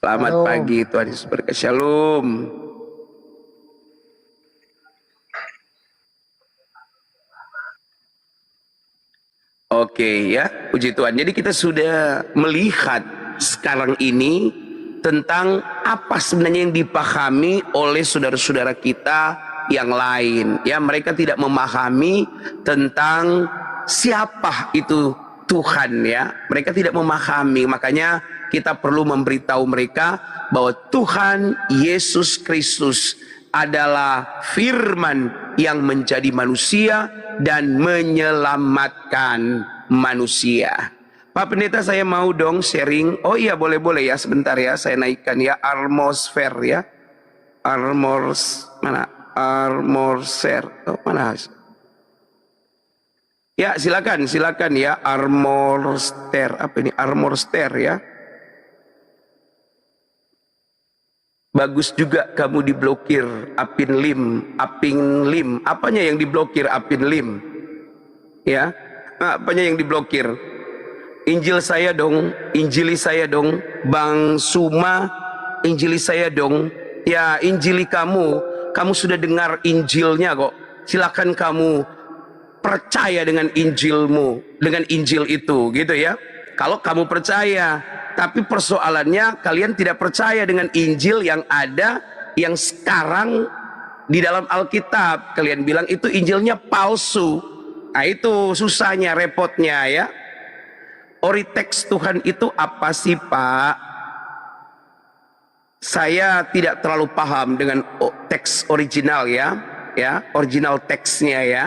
Selamat Shalom. pagi, Tuhan Yesus berkati. Shalom. Oke ya, puji Tuhan. Jadi kita sudah melihat sekarang ini tentang apa sebenarnya yang dipahami oleh saudara-saudara kita yang lain. Ya, mereka tidak memahami tentang siapa itu Tuhan ya. Mereka tidak memahami, makanya kita perlu memberitahu mereka bahwa Tuhan Yesus Kristus adalah firman yang menjadi manusia dan menyelamatkan manusia. Pak Pendeta, saya mau dong sharing. Oh iya, boleh-boleh ya, sebentar ya, saya naikkan ya atmosfer ya. Armorser. Oh, mana? Ya, silakan ya, armorster. Apa ini? Armorster ya. Bagus juga kamu diblokir, Apin Lim. Apanya yang diblokir, Apin Lim? Ya, apanya yang diblokir? Injili saya dong, Bang Suma, Injili saya dong. Ya, Injili kamu sudah dengar Injilnya kok. Silakan kamu percaya dengan Injilmu, dengan Injil itu, gitu ya. Kalau kamu percaya, tapi persoalannya kalian tidak percaya dengan Injil yang ada, yang sekarang di dalam Alkitab. Kalian bilang itu Injilnya palsu. Nah, itu susahnya, repotnya ya. Ori teks Tuhan itu apa sih, Pak? Saya tidak terlalu paham dengan teks original ya, original teksnya ya.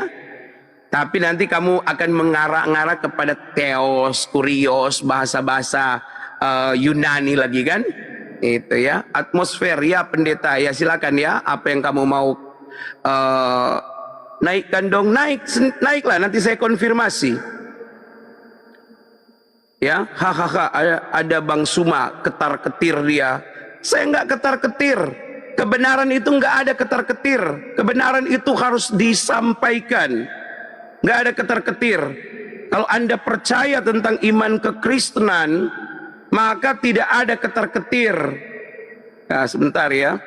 Tapi nanti kamu akan mengarah-ngarah kepada teos, kurios, bahasa-bahasa Yunani lagi kan? Itu ya, atmosfer ya pendeta ya, silakan ya. Apa yang kamu mau naikkan dong, naiklah, nanti saya konfirmasi. Ya, hahaha, ada Bang Suma ketar-ketir dia. Saya nggak ketar-ketir. Kebenaran itu nggak ada ketar-ketir. Kebenaran itu harus disampaikan. Nggak ada ketar-ketir. Kalau Anda percaya tentang iman kekristenan, maka tidak ada ketar-ketir. Nah, sebentar ya.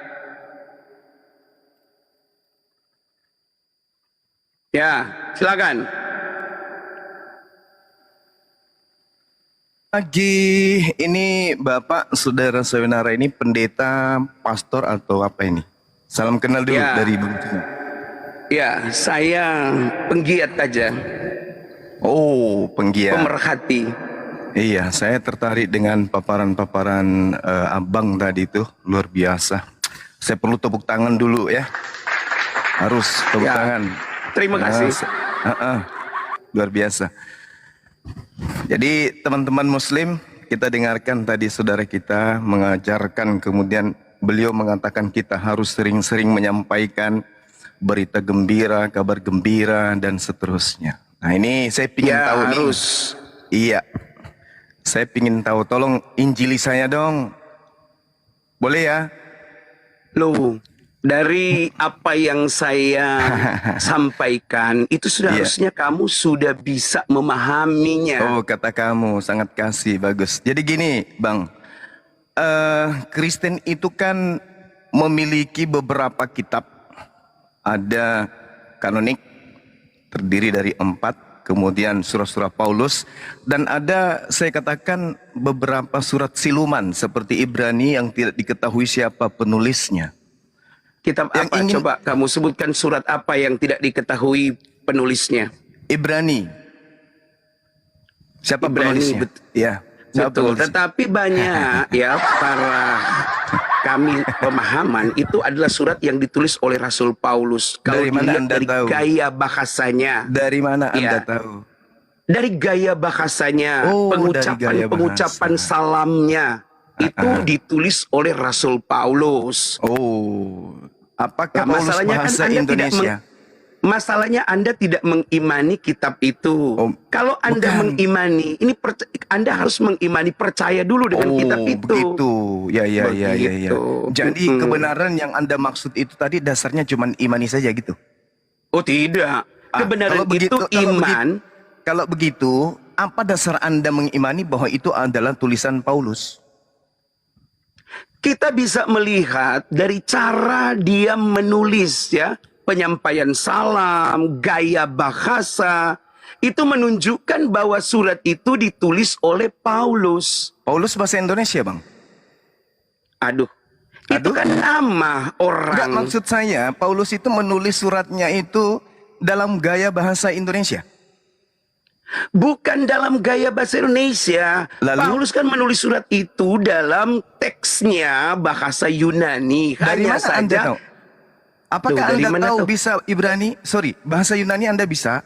Ya, silakan. Pagi ini Bapak, saudara saudara ini pendeta, pastor atau apa ini? Salam kenal dulu Ya. dari Bang Cina. Ya, saya penggiat aja. Oh, penggiat. Pemerhati. Iya, saya tertarik dengan paparan-paparan abang tadi itu, luar biasa. Saya perlu tepuk tangan dulu ya. Harus tepuk tangan. Terima kasih. Luar biasa. Jadi teman-teman muslim, kita dengarkan tadi saudara kita mengajarkan, kemudian beliau mengatakan kita harus sering-sering menyampaikan berita gembira, kabar gembira, dan seterusnya. Nah ini saya ingin tahu harus. Iya, saya ingin tahu, tolong injili saya dong. Boleh ya? Loh, dari apa yang saya sampaikan, itu sudah harusnya kamu sudah bisa memahaminya. Oh, kata kamu, sangat kasih, bagus. Jadi gini, Bang, Kristen itu kan memiliki beberapa kitab. Ada kanonik, terdiri dari 4, kemudian surat-surat Paulus, dan ada, saya katakan, beberapa surat siluman seperti Ibrani yang tidak diketahui siapa penulisnya. Kitab apa? Coba kamu sebutkan surat apa yang tidak diketahui penulisnya. Ibrani. Siapa penulisnya? Ya, betul. Tetapi banyak ya para kami pemahaman itu adalah surat yang ditulis oleh Rasul Paulus. Kalau dari mana Anda dari tahu? Gaya bahasanya. Dari mana Anda tahu? Dari gaya bahasanya, pengucapan salamnya itu ditulis oleh Rasul Paulus. Oh, apakah Nah, Paulus masalahnya bahasa kan Anda Indonesia? masalahnya Anda tidak mengimani kitab itu. Kalau Anda mengimani, ini Anda harus mengimani, percaya dulu dengan kitab itu. Begitu. Ya. Jadi kebenaran yang Anda maksud itu tadi dasarnya cuma imani saja gitu? Oh tidak. Kebenaran itu iman. Kalau begitu, apa dasar Anda mengimani bahwa itu adalah tulisan Paulus? Kita bisa melihat dari cara dia menulis ya, penyampaian salam, gaya bahasa, itu menunjukkan bahwa surat itu ditulis oleh Paulus. Paulus bahasa Indonesia, Bang? Aduh, itu kan nama Enggak, orang. maksud saya Paulus itu menulis suratnya itu dalam gaya bahasa Indonesia. Bukan dalam gaya bahasa Indonesia. Lalu? Paulus kan menulis surat itu dalam teksnya bahasa Yunani. Dari Hanya mana Anda saja, tahu? Apakah dari Anda mana tahu tahu? bisa Ibrani? Sorry, bahasa Yunani Anda bisa?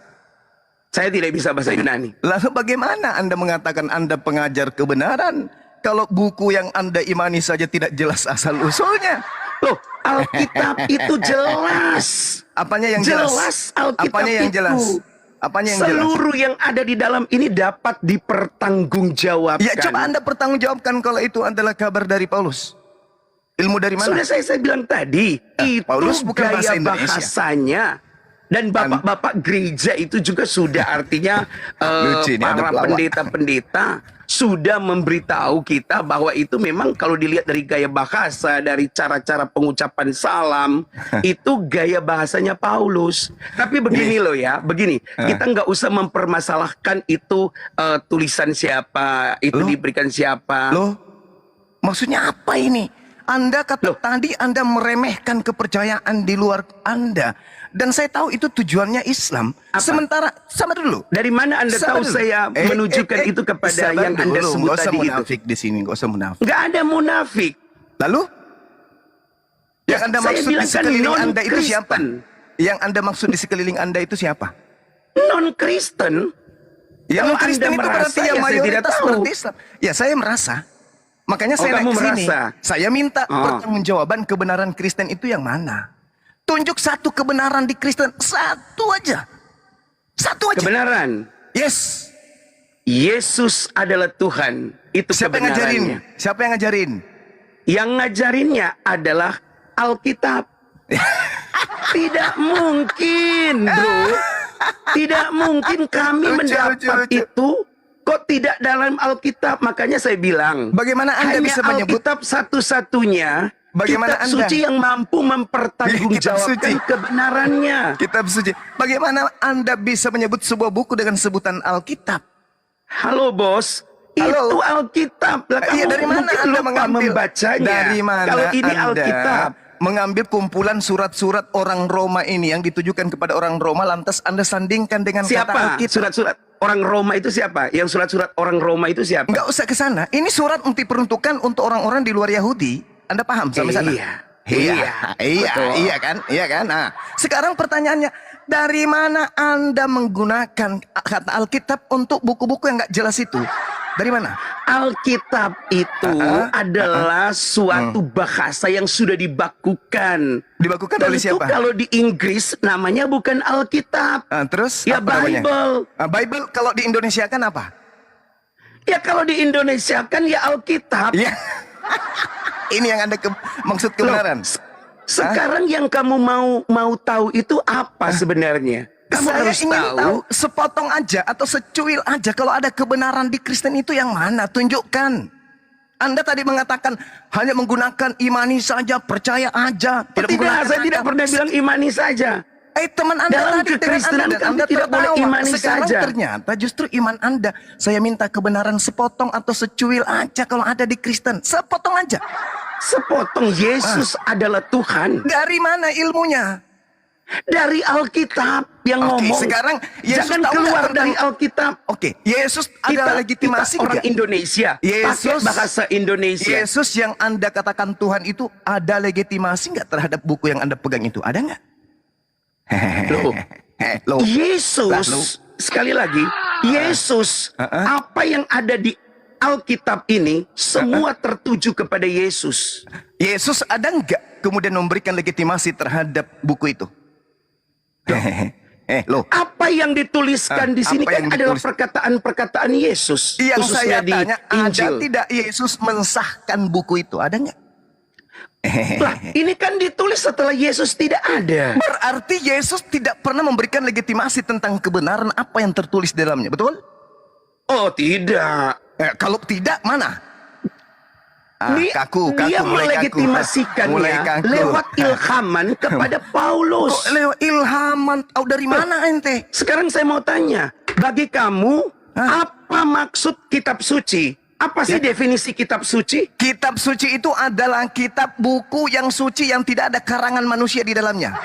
saya tidak bisa bahasa Yunani. Lalu bagaimana Anda mengatakan Anda pengajar kebenaran kalau buku yang Anda imani saja tidak jelas asal-usulnya? Loh, Alkitab itu jelas. Apanya yang jelas? Jelas Alkitab Apanya yang itu. jelas? Apanya yang jelas? Seluruh yang ada di dalam ini dapat dipertanggungjawabkan. Ya, coba Anda pertanggungjawabkan kalau itu adalah kabar dari Paulus. Ilmu dari mana? Sudah saya bilang tadi, itu Paulus bukan bahasa gaya Indonesia. bahasanya. Dan bapak-bapak gereja itu juga sudah artinya Lucu ini, ada para pelawak. pendeta-pendeta sudah memberitahu kita bahwa itu memang kalau dilihat dari gaya bahasa, dari cara-cara pengucapan salam, itu gaya bahasanya Paulus. Tapi begini loh ya, begini, kita nggak usah mempermasalahkan itu tulisan siapa, itu Loh? diberikan siapa. Loh, maksudnya apa ini? Anda kata tadi Anda meremehkan kepercayaan di luar Anda. Dan saya tahu itu tujuannya Islam. Apa? Sementara, sabar dulu. Dari mana Anda Sabar tahu dulu. saya menunjukkan itu kepada sabar yang Anda dulu. sebut Nggak usah tadi itu? munafik di sini, nggak usah munafik. Nggak ada munafik. Lalu? Yang Anda Saya maksud di bilang kan sekeliling Anda itu non-Kristen. siapa? Yang Anda maksud di sekeliling Anda itu siapa? Non-Kristen. Yang Kalau Kristen Anda itu merasa, berarti ya yang saya tidak mayoritas tahu. berarti Islam. Ya saya merasa. Makanya saya kamu naik ke sini. merasa? Saya minta Oh. pertanggungjawaban kebenaran Kristen itu yang mana? Tunjuk satu kebenaran di Kristen. Satu aja. Satu aja. Kebenaran. Yes. Yesus adalah Tuhan. Itu Siapa yang ngajarin? kebenarannya. Siapa yang ngajarin? Yang ngajarinnya adalah Alkitab. Tidak mungkin, bro. Tidak mungkin kami Lucu, mendapat lucu, lucu. itu kok tidak dalam Alkitab. Makanya saya bilang, Bagaimana Anda hanya bisa menyebut? Alkitab satu-satunya Bagaimana kitab Anda? suci yang mampu Kitab mempertanggungjawabkan suci. kebenarannya. Kitab suci. Bagaimana Anda bisa menyebut sebuah buku dengan sebutan Alkitab? Halo bos, Halo. itu Alkitab. Lah, Iya, kamu dari mana mungkin Anda lupa mengambil? membacanya? Dari mana Kalau ini Anda Alkitab. mengambil kumpulan surat-surat orang Roma ini yang ditujukan kepada orang Roma, lantas Anda sandingkan dengan kata Siapa? Alkitab? Surat-surat orang Roma itu siapa? Yang surat-surat orang Roma itu siapa? Enggak usah ke sana. Ini surat diperuntukkan untuk orang-orang di luar Yahudi. Anda paham sampai sana? Iya. Betul. Iya kan? Iya kan? Nah, sekarang pertanyaannya, dari mana Anda menggunakan kata Alkitab untuk buku-buku yang nggak jelas itu? Dari mana? Alkitab itu adalah suatu bahasa yang sudah dibakukan. Dibakukan oleh Tentu siapa? kalau di Inggris namanya bukan Alkitab. Terus Ya, apa namanya? Bible. Bible kalau di Indonesia kan apa? Ya kalau di Indonesia kan ya Alkitab. Iya. Ini yang Anda maksud kebenaran. Sekarang yang kamu mau tahu itu apa sebenarnya? Kamu Saya harus ingin tahu. tahu sepotong aja atau secuil aja kalau ada kebenaran di Kristen itu yang mana? Tunjukkan. Anda tadi mengatakan hanya menggunakan imani saja, percaya aja. Tidak, saya tidak pernah bilang imani saja. Teman Anda Dalam tadi dengan kekristenan Anda, dan kami Anda tidak boleh tertawa. imani Sekarang saja. ternyata justru iman Anda. Saya minta kebenaran sepotong atau secuil aja kalau ada di Kristen. Sepotong aja. Sepotong Yesus adalah Tuhan. Dari mana ilmunya? Dari Alkitab yang Oke, ngomong. sekarang Yesus Jangan tahu keluar nggak tentang- dari Alkitab. Oke, Yesus adalah legitimasi orang nggak? Indonesia. Yesus- Pakai bahasa Indonesia. Yesus yang Anda katakan Tuhan itu ada legitimasi nggak terhadap buku yang Anda pegang itu? Ada nggak? Loh. Loh. Yesus, Lah, lu- sekali lagi, Yesus, apa yang ada di Alkitab ini, semua tertuju kepada Yesus. Yesus ada nggak kemudian memberikan legitimasi terhadap buku itu? Loh. Apa yang dituliskan di sini apa kan yang adalah ditulis? perkataan-perkataan Yesus. Yang khususnya saya di tanya, ada Injil. tidak Yesus mensahkan buku itu? Ada nggak? Lah, ini kan ditulis setelah Yesus tidak ada. Berarti Yesus tidak pernah memberikan legitimasi tentang kebenaran apa yang tertulis di dalamnya, betul? Oh, tidak. Kalau tidak, mana? Dia melegitimasikannya lewat ilhaman kepada Paulus. Kok lewat ilhaman? Tahu dari mana ente? Sekarang saya mau tanya, bagi kamu apa maksud kitab suci? Apa sih definisi kitab suci? Kitab suci itu adalah kitab buku yang suci yang tidak ada karangan manusia di dalamnya.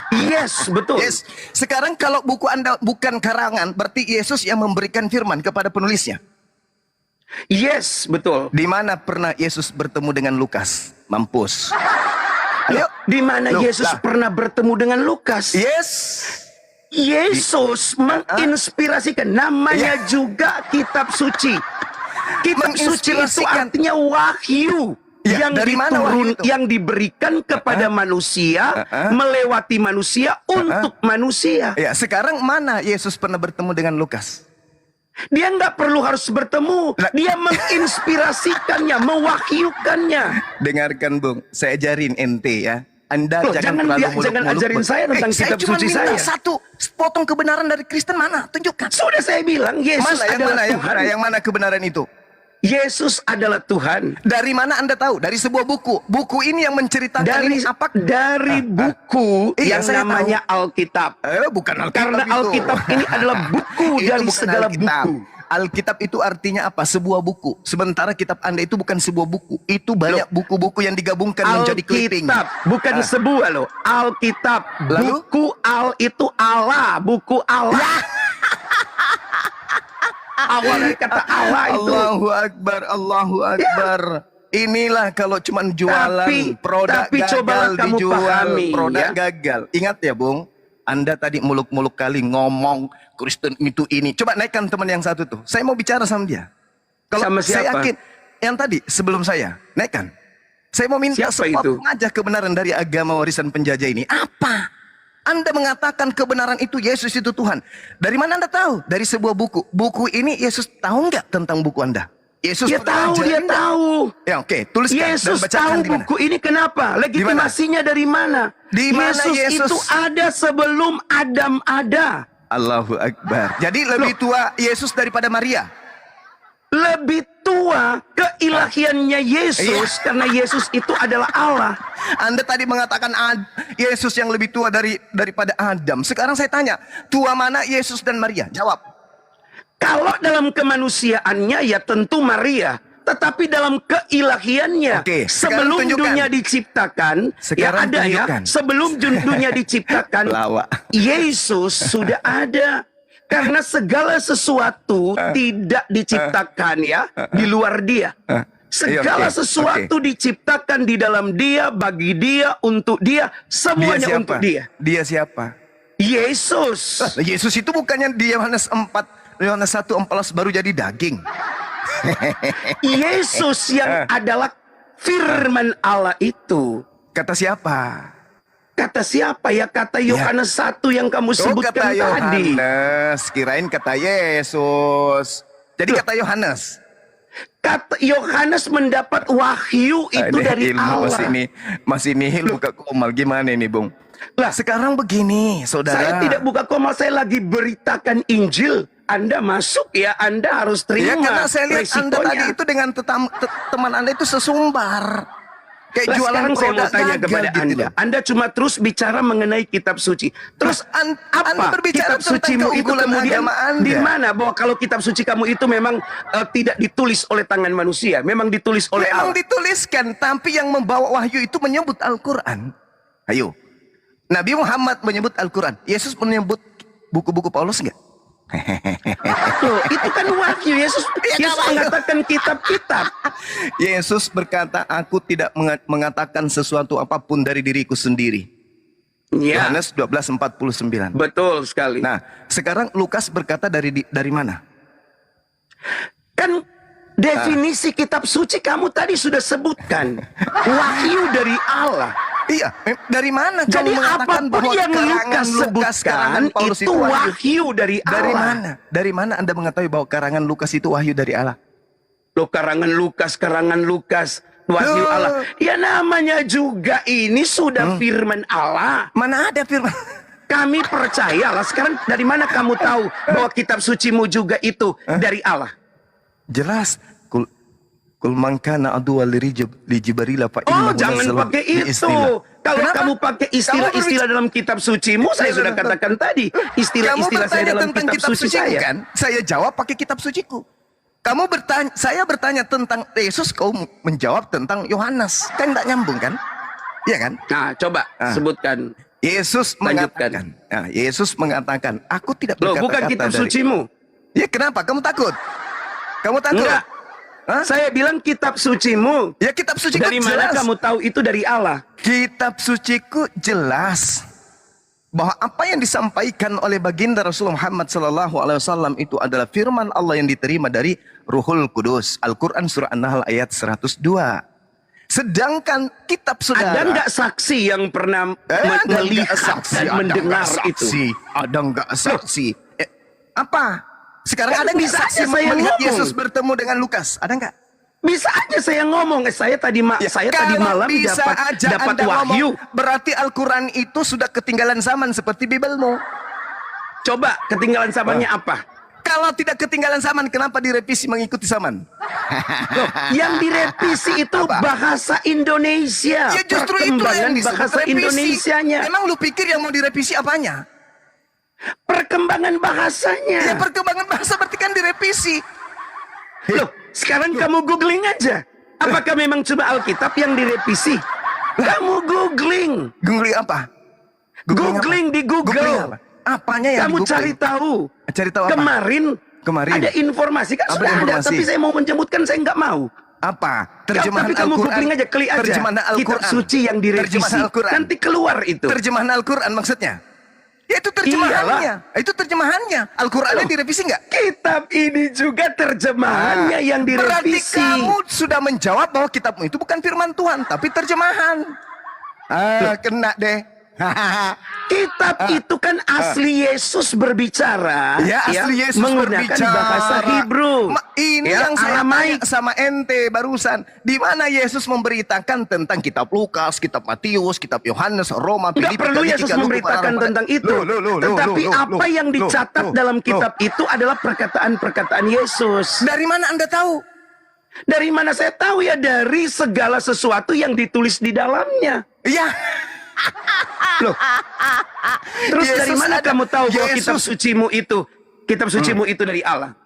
Yes, betul. Yes. Sekarang kalau buku Anda bukan karangan, berarti Yesus yang memberikan firman kepada penulisnya. Yes, betul. Di mana pernah Yesus bertemu dengan Lukas? Mampus. Ayo, di mana Yesus pernah bertemu dengan Lukas? Yes. Yesus menginspirasikan, namanya juga kitab suci. Kitab suci itu artinya wahyu. Yang dari mana wahyu itu? Yang diberikan kepada manusia, melewati manusia untuk manusia. Ya, sekarang mana Yesus pernah bertemu dengan Lukas? Dia nggak perlu harus bertemu, dia menginspirasikannya, mewahyukannya. Dengarkan Bung, saya ajarin ente ya. Anda jangan ajarin saya tentang kitab suci saya. Satu potong kebenaran dari Kristen mana? Tunjukkan. Sudah saya bilang, Yesus adalah Tuhan. Yang mana kebenaran itu? Yesus adalah Tuhan. Dari mana Anda tahu? Dari sebuah buku. Buku ini yang menceritakan dari buku yang namanya Alkitab. Bukan Alkitab. Karena Alkitab ini adalah buku dari segala buku. Alkitab itu artinya apa? Sebuah buku. Sementara kitab Anda itu bukan sebuah buku. Itu banyak buku-buku yang digabungkan menjadi clipping. Alkitab bukan sebuah loh. Alkitab. Buku Al itu Allah. Buku Allah. Awal dari kata Allah itu. Allahu Akbar, Allahu Akbar. Inilah kalau cuman jualan produk gagal dijual, produk gagal. Ingat ya Bung, Anda tadi muluk-muluk kali ngomong Kristen itu ini. Coba naikkan teman yang satu tuh. Saya mau bicara sama dia. Kalau sama siapa? Saya yakin yang tadi sebelum saya naikkan. Saya mau minta sepotong aja kebenaran dari agama warisan penjajah ini. Apa? Anda mengatakan kebenaran itu Yesus itu Tuhan. Dari mana Anda tahu? Dari sebuah buku. Buku ini Yesus tahu nggak tentang buku Anda? Yesus dia tahu. Ya oke, tuliskan. Yesus tahu buku ini kenapa? Legitimasinya dari mana? Di mana Yesus itu ada sebelum Adam ada. Allahu Akbar. Jadi lebih tua Yesus daripada Maria. Lebih tua keilahiannya Yesus karena Yesus itu adalah Allah. Anda tadi mengatakan Yesus yang lebih tua daripada Adam. Sekarang saya tanya, tua mana Yesus dan Maria? Jawab. Kalau dalam kemanusiaannya ya tentu Maria. Tetapi dalam keilahiannya, sebelum dunia diciptakan, sebelum dunia diciptakan, Yesus sudah ada. Karena segala sesuatu tidak diciptakan ya di luar dia. Segala sesuatu diciptakan di dalam dia, bagi dia, untuk dia, semuanya untuk dia. Dia siapa? Yesus. Yesus itu bukannya di Yohanes 1:14 baru jadi daging. Yesus yang adalah firman Allah itu. Kata siapa? Kata siapa ya? Kata Yohanes 1 yang kamu sebutkan kata tadi. Yohanes, kirain kata Yesus. Jadi kata Yohanes. Kata Yohanes mendapat wahyu itu dari Allah. Masih nihil buka komal. Gimana ini Bung? Lah sekarang begini saudara. Saya tidak buka komal, saya lagi beritakan Injil. Anda masuk ya, Anda harus terima. Ya karena saya lihat resikonya. Anda tadi itu dengan teman Anda itu sesumbar. Kayak jualan sekarang saya mau tanya kepada Anda. Anda cuma terus bicara mengenai kitab suci. Terus apa kitab sucimu itu kemudian di mana? Bahwa kalau kitab suci kamu itu memang tidak ditulis oleh tangan manusia, memang ditulis oleh Allah. Memang dituliskan, tapi yang membawa wahyu itu menyebut Al-Quran. Ayo, Nabi Muhammad menyebut Al-Quran. Yesus menyebut buku-buku Paulus enggak? Loh, itu kan wahyu. Yesus mengatakan kitab-kitab. Yesus berkata, aku tidak mengatakan sesuatu apapun dari diriku sendiri. Ya. Yohanes 12:49. Betul sekali. Nah, sekarang Lukas berkata dari mana? Kan definisi kitab suci kamu tadi sudah sebutkan. Wahyu dari Allah. Iya, dari mana? Jadi apapun yang Lukas sebutkan itu wahyu dari Allah. Dari mana Anda mengetahui bahwa karangan Lukas itu wahyu dari Allah? Loh, karangan Lukas, wahyu Allah. Ya namanya juga ini sudah firman Allah. Mana ada firman? Kami percayalah. Sekarang dari mana kamu tahu bahwa kitab sucimu juga itu dari Allah? Jelas. Kul man kana aduwwan li Jibril fa Oh, innahu jangan nazzala pakai bi itu. iznillah. Kalau Kenapa? kamu pakai istilah-istilah dalam kitab sucimu, saya sudah katakan tadi. Kamu Istilah-istilah saya bertanya dalam tentang kitab suci saya. kan? Saya jawab pakai kitab suciku. Kamu bertanya, saya bertanya tentang Yesus, kau menjawab tentang Yohanes. Kan tidak nyambung kan? Iya kan? Nah, coba sebutkan. Yesus Lanjutkan. mengatakan, Yesus mengatakan, aku tidak Loh, berkata-kata bukan kitab dari... sucimu. Ya kenapa? Kamu takut? Kamu takut? Enggak. Hah? Saya bilang kitab sucimu. Ya kitab suciku Dari mana jelas. kamu tahu itu dari Allah? Kitab suciku jelas bahwa apa yang disampaikan oleh baginda Rasulullah Muhammad SAW itu adalah firman Allah yang diterima dari Ruhul Kudus. Al-Quran surah An-Nahl ayat 102. Sedangkan kitab saudara, Ada nggak saksi yang pernah melihat dan mendengar itu? Ada nggak saksi? Apa? Sekarang Kan ada nggak bisa saksi aja saya melihat ngomong. Yesus bertemu dengan Lukas? Ada nggak? Bisa aja saya ngomong. Saya tadi tadi Kalau malam bisa aja dapat Anda wahyu. ngomong, berarti Al-Quran itu sudah ketinggalan zaman seperti Bibelmu. Coba ketinggalan zamannya apa? Kalau tidak ketinggalan zaman, kenapa direvisi mengikuti zaman? Loh, yang direvisi itu Apa? bahasa Indonesia. Ya justru itu Perkembangan yang disebut bahasa revisi. Indonesianya. Emang lu pikir yang mau direvisi apanya? Perkembangan bahasanya. Ya perkembangan bahasa berarti kan direvisi. Loh, sekarang kamu googling aja. Apakah memang cuma Alkitab yang direvisi? Kamu googling. Googling apa? Googling apa? di Google. Googling apa? Apanya yang Kamu di cari tahu. Cari tahu apa? Kemarin. Ada informasi kan Apa sudah ada, informasi? tapi saya mau menyebutkan saya nggak mau. Apa? Terjemahan Tapi kamu Al-Quran. googling aja, klik aja. Terjemahan Kitab Al-Quran. suci yang direvisi. Terjemahan Al-Quran. Nanti keluar itu. Terjemahan Al-Quran maksudnya? Ya itu terjemahannya. Itu terjemahannya. Al-Qurannya Loh, direvisi nggak? Kitab ini juga terjemahannya yang Berarti direvisi. kamu sudah menjawab bahwa kitabmu itu bukan firman Tuhan, tapi terjemahan. Kena deh. Kitab itu kan asli Yesus berbicara. Ya, asli Yesus menggunakan berbicara. bahasa Hebrew. Ini Ya, yang saya Aramaik. tanya sama ente barusan. Di mana Yesus memberitakan tentang kitab Lukas, kitab Matius, kitab Yohanes, Roma, Tidak Filipi, perlu Galatia, Yesus Lukas, memberitakan Markus. tentang itu. Tetapi apa yang dicatat dalam kitab itu adalah perkataan-perkataan Yesus. Dari mana Anda tahu? Dari mana saya tahu ya? Dari segala sesuatu yang ditulis di dalamnya. Iya. Loh. Terus Yesus dari mana ada. kamu tahu bahwa Yesus. kitab sucimu itu dari Allah?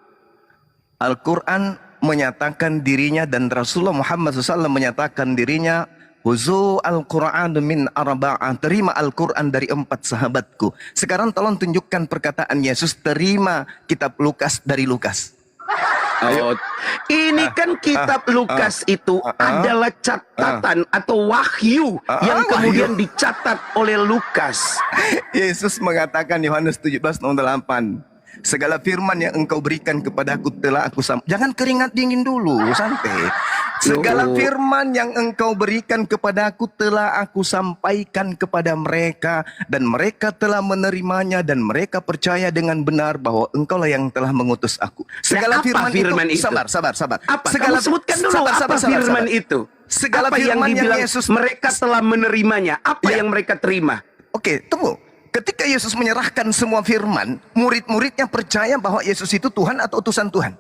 Al-Quran menyatakan dirinya dan Rasulullah Muhammad SAW menyatakan dirinya, Huzu Al-Quran min arba'ah, terima Al-Quran dari 4 sahabatku. Sekarang tolong tunjukkan perkataan Yesus, terima kitab Lukas dari Lukas. Oh, ini kan kitab Lukas itu adalah catatan atau wahyu yang kemudian dicatat oleh Lukas. Yesus mengatakan Yohanes 17:8, segala firman yang engkau berikan kepadaku telah aku jangan keringat dingin dulu, santai. Segala firman yang engkau berikan kepadaku telah aku sampaikan kepada mereka, dan mereka telah menerimanya, dan mereka percaya dengan benar bahwa engkaulah yang telah mengutus aku. Segala apa firman itu? Sabar. Apa? Segala Kamu sebutkan dulu apa firman itu. Segala apa yang firman yang dibilang Yesus mereka telah menerimanya. Apa yang mereka terima? Oke, tunggu. Ketika Yesus menyerahkan semua firman, murid-muridnya percaya bahwa Yesus itu Tuhan atau utusan Tuhan?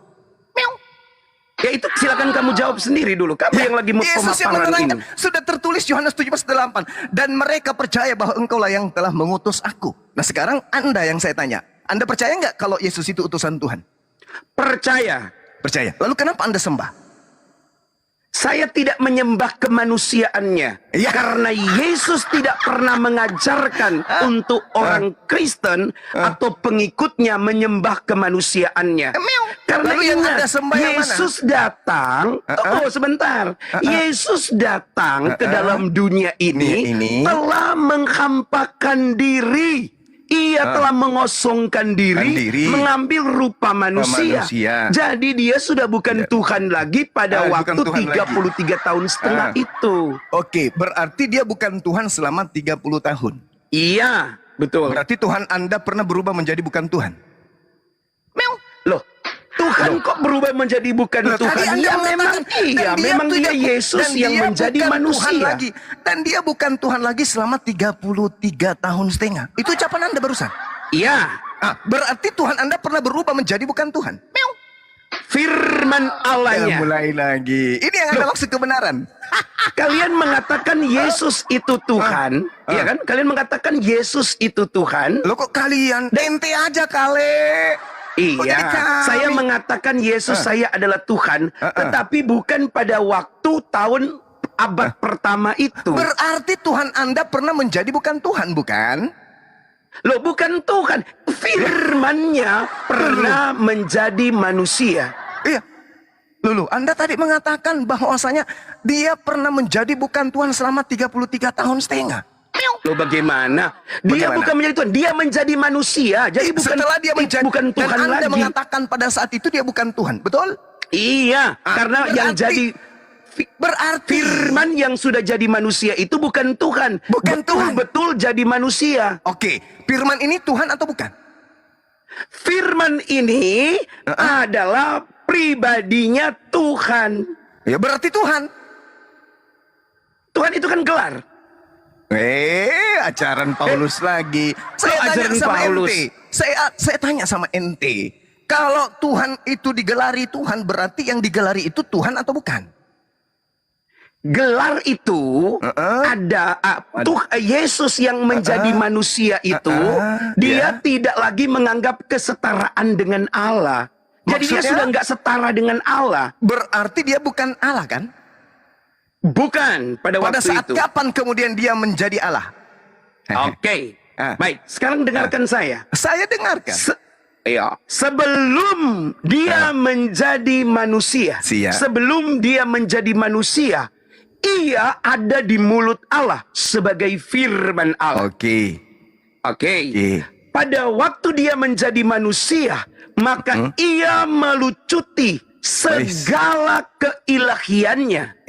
Ya itu silakan kamu jawab sendiri dulu. Kamu yang lagi Yesus yang pemaparan ini. menerangkan. Sudah tertulis Yohanes 17:8. Dan mereka percaya bahwa engkaulah yang telah mengutus aku. Nah sekarang Anda yang saya tanya. Anda percaya nggak kalau Yesus itu utusan Tuhan? Percaya. Percaya. Lalu kenapa Anda sembah? Saya tidak menyembah kemanusiaannya. Ya. Karena Yesus tidak pernah mengajarkan untuk orang Kristen atau pengikutnya menyembah kemanusiaannya. Karena Lalu yang ingat, Anda sembah yang mana? Yesus datang, tunggu sebentar. Yesus datang ke dalam dunia ini telah menghampakan diri. Ia telah mengosongkan diri, mengambil rupa manusia. Jadi dia sudah bukan Tuhan lagi pada waktu 33 tahun setengah itu. Oke, berarti dia bukan Tuhan selama 30 tahun. Iya, betul. Berarti Tuhan Anda pernah berubah menjadi bukan Tuhan. Loh, Tuhan kok berubah menjadi bukan Tuhan? Ya memang dia Yesus yang menjadi manusia. Dan dia bukan Tuhan lagi selama 33 tahun setengah. Itu ucapan Anda barusan. Iya. Berarti Tuhan Anda pernah berubah menjadi bukan Tuhan. firman Allahnya. Mulai lagi. Ini yang Anda maksud kebenaran. Kalian mengatakan Yesus itu Tuhan, ya kan? Kalian mengatakan Yesus itu Tuhan. Loh kok kalian? Ente aja kali. Iya, saya mengatakan Yesus saya adalah Tuhan, tetapi bukan pada waktu tahun abad pertama itu. Berarti Tuhan Anda pernah menjadi bukan Tuhan, bukan? Loh, bukan Tuhan. Firman-Nya pernah menjadi manusia. Iya. Lulu, Anda tadi mengatakan bahwasanya dia pernah menjadi bukan Tuhan selama 33 tahun setengah. Loh, bagaimana? Dia bukan menjadi Tuhan, dia menjadi manusia. Jadi setelah dia menjadi bukan Tuhan dan Anda lagi. mengatakan pada saat itu dia bukan Tuhan, betul? Iya, karena yang jadi berarti firman yang sudah jadi manusia itu bukan Tuhan. Bukan Tuhan. Betul jadi manusia. Oke, firman ini Tuhan atau bukan? Firman ini adalah pribadinya Tuhan. Ya berarti Tuhan. Tuhan itu kan gelar. Ajaran Paulus lagi. Saya tanya ajaran sama Paulus. ente. Saya tanya sama ente. Kalau Tuhan itu digelari Tuhan, berarti yang digelari itu Tuhan atau bukan? Gelar itu ada Yesus yang menjadi manusia itu dia tidak lagi menganggap kesetaraan dengan Allah. Jadi dia sudah nggak setara dengan Allah. Berarti dia bukan Allah kan? Bukan pada waktu saat itu. Kapan kemudian dia menjadi Allah? Oke. Baik, sekarang dengarkan saya. Saya dengarkan. Sebelum dia menjadi manusia, sebelum dia menjadi manusia, ia ada di mulut Allah sebagai firman Allah. Oke. Pada waktu dia menjadi manusia, maka ia melucuti segala keilahiannya.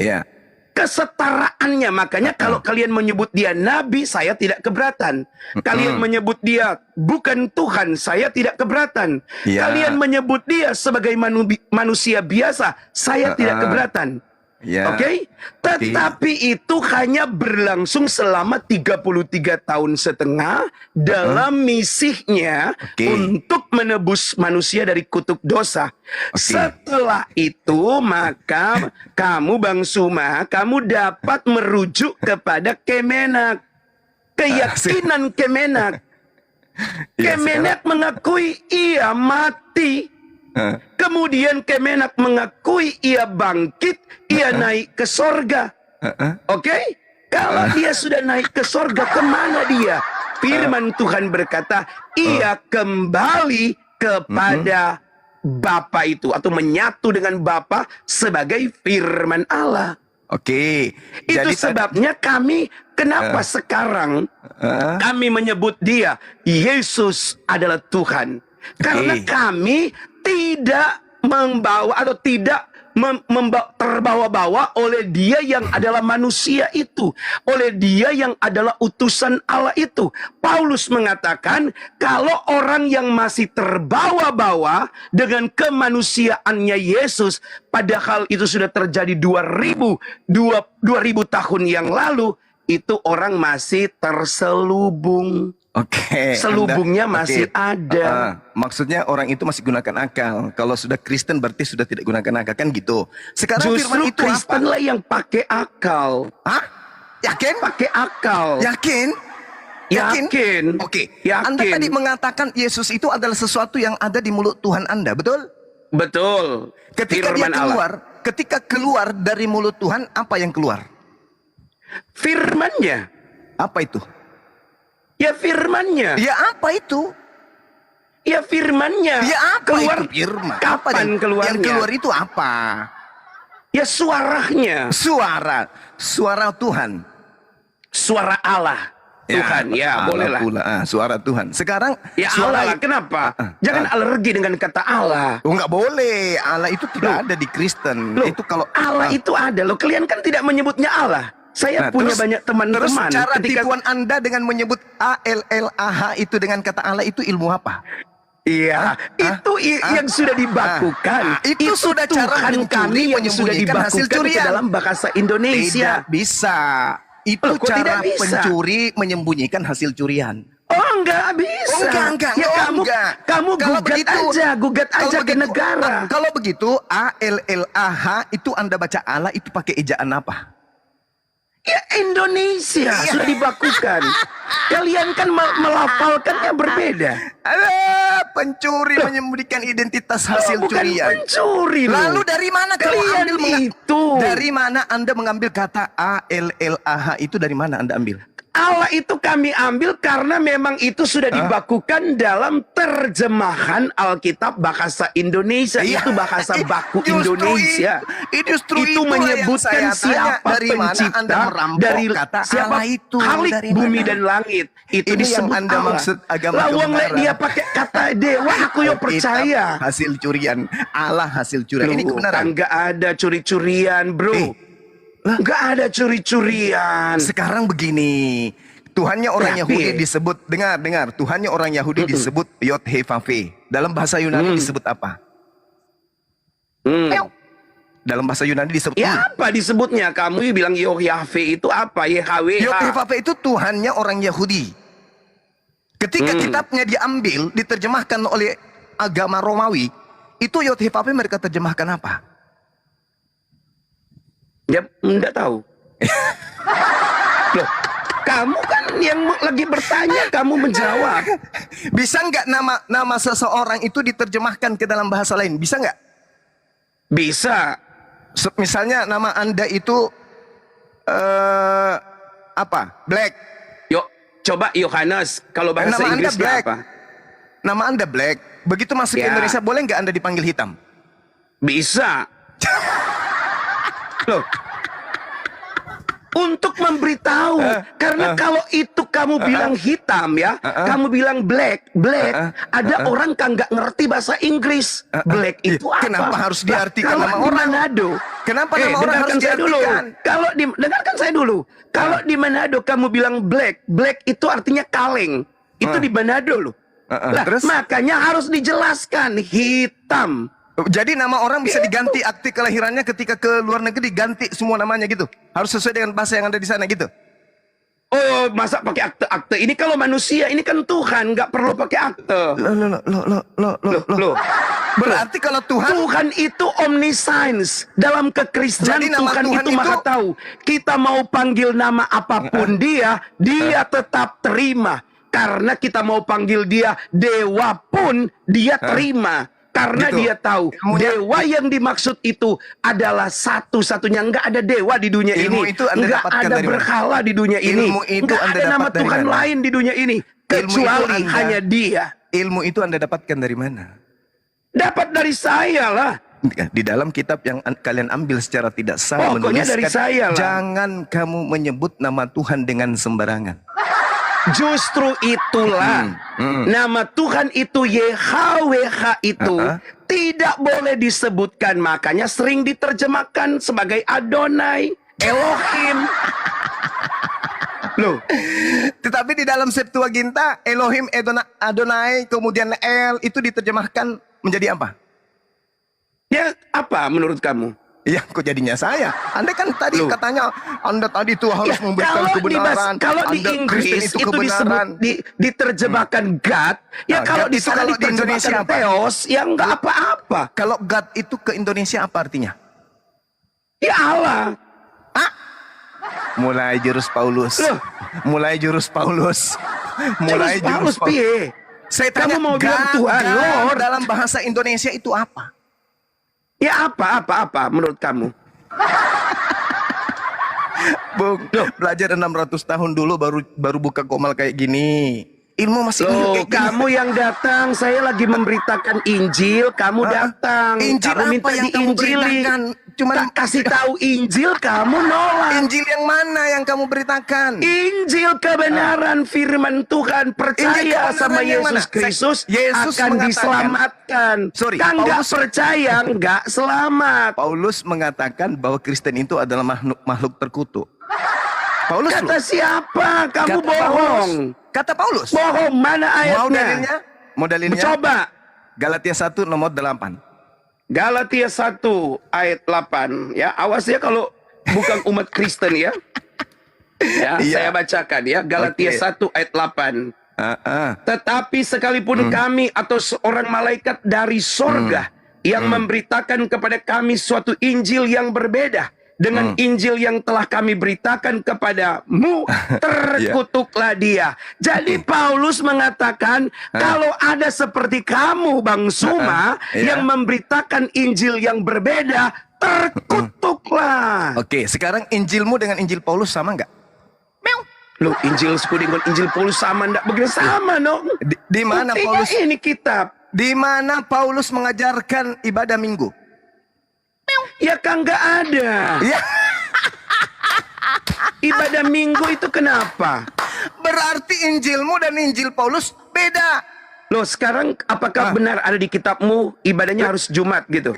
Kesetaraannya. Makanya kalau kalian menyebut dia nabi, saya tidak keberatan. Kalian menyebut dia bukan Tuhan, saya tidak keberatan. Kalian menyebut dia sebagai manusia biasa, saya tidak keberatan. Tetapi itu hanya berlangsung selama 33 tahun setengah dalam misinya untuk menebus manusia dari kutuk dosa. Setelah itu maka kamu Bang Suma, kamu dapat merujuk kepada Kemenak. Keyakinan Kemenak. Kemenak mengakui ia mati. Kemudian Kemenak mengakui ia bangkit, ia naik ke sorga. Kalau dia sudah naik ke sorga, kemana dia? Firman Tuhan berkata, ia kembali kepada Bapa itu, atau menyatu dengan Bapa sebagai firman Allah. Itu sebabnya kami, kenapa sekarang kami menyebut dia Yesus adalah Tuhan. Karena kami tidak membawa atau tidak terbawa-bawa oleh dia yang adalah manusia itu, oleh dia yang adalah utusan Allah itu. Paulus mengatakan kalau orang yang masih terbawa-bawa dengan kemanusiaannya Yesus, padahal itu sudah terjadi 2000 tahun yang lalu, itu orang masih terselubung. Selubungnya masih ada. Maksudnya orang itu masih gunakan akal. Kalau sudah Kristen berarti sudah tidak gunakan akal, kan gitu. Sekarang justru firman itu Kristen lah yang pakai akal. Yakin? Pakai akal. Yakin? Yakin. Anda tadi mengatakan Yesus itu adalah sesuatu yang ada di mulut Tuhan Anda, betul? Betul. Ketika dia keluar, ketika keluar dari mulut Tuhan, apa yang keluar? Firman-Nya. Apa itu? Ya firman-Nya. Ya apa itu? Ya firman-Nya. Ya apa keluar itu firman? Kapan keluarnya? Yang keluar itu apa? Ya suaranya. Suara Tuhan. Suara Allah. Tuhan, ya bolehlah. Suara Tuhan. Sekarang ya Allah lah, kenapa? Jangan alergi dengan kata Allah. Enggak boleh. Allah itu tidak ada di Kristen. Itu kalau Allah itu ada loh. Kalian kan tidak menyebutnya Allah. Saya punya banyak teman-teman. Terus cara tipuan Anda dengan menyebut ALLAH itu dengan kata Allah itu ilmu apa? Iya, itu yang sudah dibakukan. Itu sudah cara kami yang sudah dibakukan ke dalam bahasa Indonesia. Tidak bisa. Itu cara pencuri menyembunyikan hasil curian. Oh, enggak bisa. Enggak. Ya Oh, kamu, enggak. kamu Kalau gugat kalau aja ke begitu, negara. Kalau begitu, ALLAH itu Anda baca Allah itu pakai ejaan apa? Ya Indonesia Iya. sudah dibakukan. Kalian kan melafalkannya berbeda. Ada pencuri menyembunyikan identitas hasil Bukan curian. pencuri loh. Lalu dari mana kalau Kalian itu? Dari mana Anda mengambil kata ALLAH itu, dari mana Anda ambil? Allah itu kami ambil karena memang itu sudah dibakukan dalam terjemahan Alkitab bahasa Indonesia. Iya. Itu bahasa baku Justru Indonesia. Justru Itu itulah yang menyebutkan saya tanya, siapa dari mana pencipta Anda merampok dari kata siapa Allah itu, Khalik dari bumi mana? dan langit. Itu Ini disebut yang Anda Allah. maksud agama Lawang kebenaran. dia pakai kata dewa, aku yo percaya. Kitab hasil curian, Allah hasil curian. Ini Loh, kebenaran. kan nggak ada curi-curian, bro. Nggak ada curi-curian. Sekarang begini, Tuhannya orang Tapi- Yahudi disebut, dengar, Tuhannya orang Yahudi disebut Yod-He-Vav-He. Dalam bahasa Yunani disebut apa? Hmm. Dalam bahasa Yunani disebut Ya apa disebutnya? Kamu bilang Yahweh itu apa? YHWH. Yod-He-Vav-He itu Tuhannya orang Yahudi. Ketika kitabnya diambil, diterjemahkan oleh agama Romawi, itu Yod-He-Vav-He mereka terjemahkan apa? Ya, enggak tahu. Loh, kamu kan yang lagi bertanya, kamu menjawab. Bisa nggak nama seseorang itu diterjemahkan ke dalam bahasa lain? Bisa nggak? Bisa. Misalnya nama Anda itu apa? Black. Yuk, coba Yohanes. Kalau bahasa Nama Anda Inggrisnya Black. apa? Nama Anda Black. Begitu masuk ke Ya. Indonesia, boleh nggak Anda dipanggil hitam? Bisa. Loh. Untuk memberitahu, karena kalau itu kamu bilang hitam ya, kamu bilang black, ada orang kan nggak ngerti bahasa Inggris. Black itu apa? Kenapa harus diartikan Kalau nama di orang? Manado, Kenapa nama orang dengarkan harus saya dulu. diartikan? Kalau dengarkan saya dulu. Kalau di Manado kamu bilang black itu artinya kaleng. Itu di Manado loh. Lah, Terus? makanya harus dijelaskan hitam. Jadi nama orang bisa diganti akte kelahirannya ketika ke luar negeri, diganti semua namanya gitu. Harus sesuai dengan bahasa yang ada di sana gitu. Oh, masa pakai akte-akte? Ini kalau manusia, ini kan Tuhan, nggak perlu pakai akte. Loh. Berarti kalau Tuhan itu omniscience. Dalam kekristenan Jadi nama Tuhan Tuhan itu maha itu- tahu. Kita mau panggil nama apapun dia tetap terima. Karena kita mau panggil dia dewa pun dia terima. Karena Gitu. dia tahu Ilmunya- dewa yang dimaksud itu adalah satu-satunya. Enggak ada dewa di dunia Ilmu ini. itu Anda Enggak dapatkan ada dari mana? berhala di dunia ini. Ilmu itu Enggak Anda ada nama dapat dari Tuhan mana? lain di dunia ini. Kecuali Anda- hanya dia. Ilmu itu Anda dapatkan dari mana? Dapat dari saya lah. Di dalam kitab yang kalian ambil secara tidak sah, Pokoknya dari saya lah. jangan kamu menyebut nama Tuhan dengan sembarangan. Justru itulah nama Tuhan itu YHWH itu tidak boleh disebutkan. Makanya sering diterjemahkan sebagai Adonai, Elohim. Loh, Tetapi di dalam Septuaginta, Elohim, Adonai, kemudian El itu diterjemahkan menjadi apa? ya apa menurut kamu? Ya, kok jadinya saya? Anda kan tadi Loh. katanya Anda tadi tuh harus Ya, memberikan kebenaran. kalau di Anda Inggris Kristen itu disebut kebenaran. diterjemahkan God, ya Nah, kalau God di itu sana kalau di Indonesia diterjemahkan apa? Theos, ya nggak apa-apa. Kalau God itu ke Indonesia apa artinya? Ya Allah. Mulai jurus Paulus. Loh. Mulai jurus Paulus. Mulai Paulus jurus Paulus. piye? Saya Kamu tanya, mau bilang Tuhan, God Lord. dalam bahasa Indonesia itu apa? Ya apa menurut kamu? Bung, belajar 600 tahun dulu baru buka komal kayak gini. Ilmu masih Loh, kayak gini. kamu yang datang, saya lagi memberitakan Injil, kamu datang. Injil kamu apa minta yang kamu diinjili. beritakan? Cuman Kasih tahu Injil, kamu nolak. Injil yang mana yang kamu beritakan? Injil kebenaran firman Tuhan, Injil percaya kebenaran sama yang mana? Yesus Kristus Yesus akan mengatakan- diselamatkan. Sorry, Kan nggak Paulus- percaya, nggak selamat. Paulus mengatakan bahwa Kristen itu adalah makhluk terkutuk. Paulus Kata loh. siapa? Kamu Kata bohong. Paulus. Kata Paulus. Bohong, mana Mau ayatnya? dalilnya? Mau dalilnya? Coba. Galatia 1 nomor 8. Galatia 1 ayat 8 ya. Awas ya kalau bukan umat Kristen ya. Ya, Iya. saya bacakan ya. Galatia Oke. 1 ayat 8. Tetapi sekalipun kami atau seorang malaikat dari sorga yang memberitakan kepada kami suatu Injil yang berbeda dengan Injil yang telah kami beritakan kepadamu, terkutuklah dia. Jadi Paulus mengatakan, kalau ada seperti kamu, Bang Suma, yang memberitakan Injil yang berbeda, terkutuklah. Oke, sekarang Injilmu dengan Injil Paulus sama nggak? Loh, Injilku dengan Injil Paulus sama enggak? Begini sama, no? Di mana Buktinya Paulus? ini kitab. Di mana Paulus mengajarkan ibadah minggu? Ya kan nggak ada. Ya, Ibadah minggu itu kenapa? berarti Injilmu dan Injil Paulus beda. Loh, sekarang apakah benar ada di kitabmu ibadahnya harus Jumat gitu?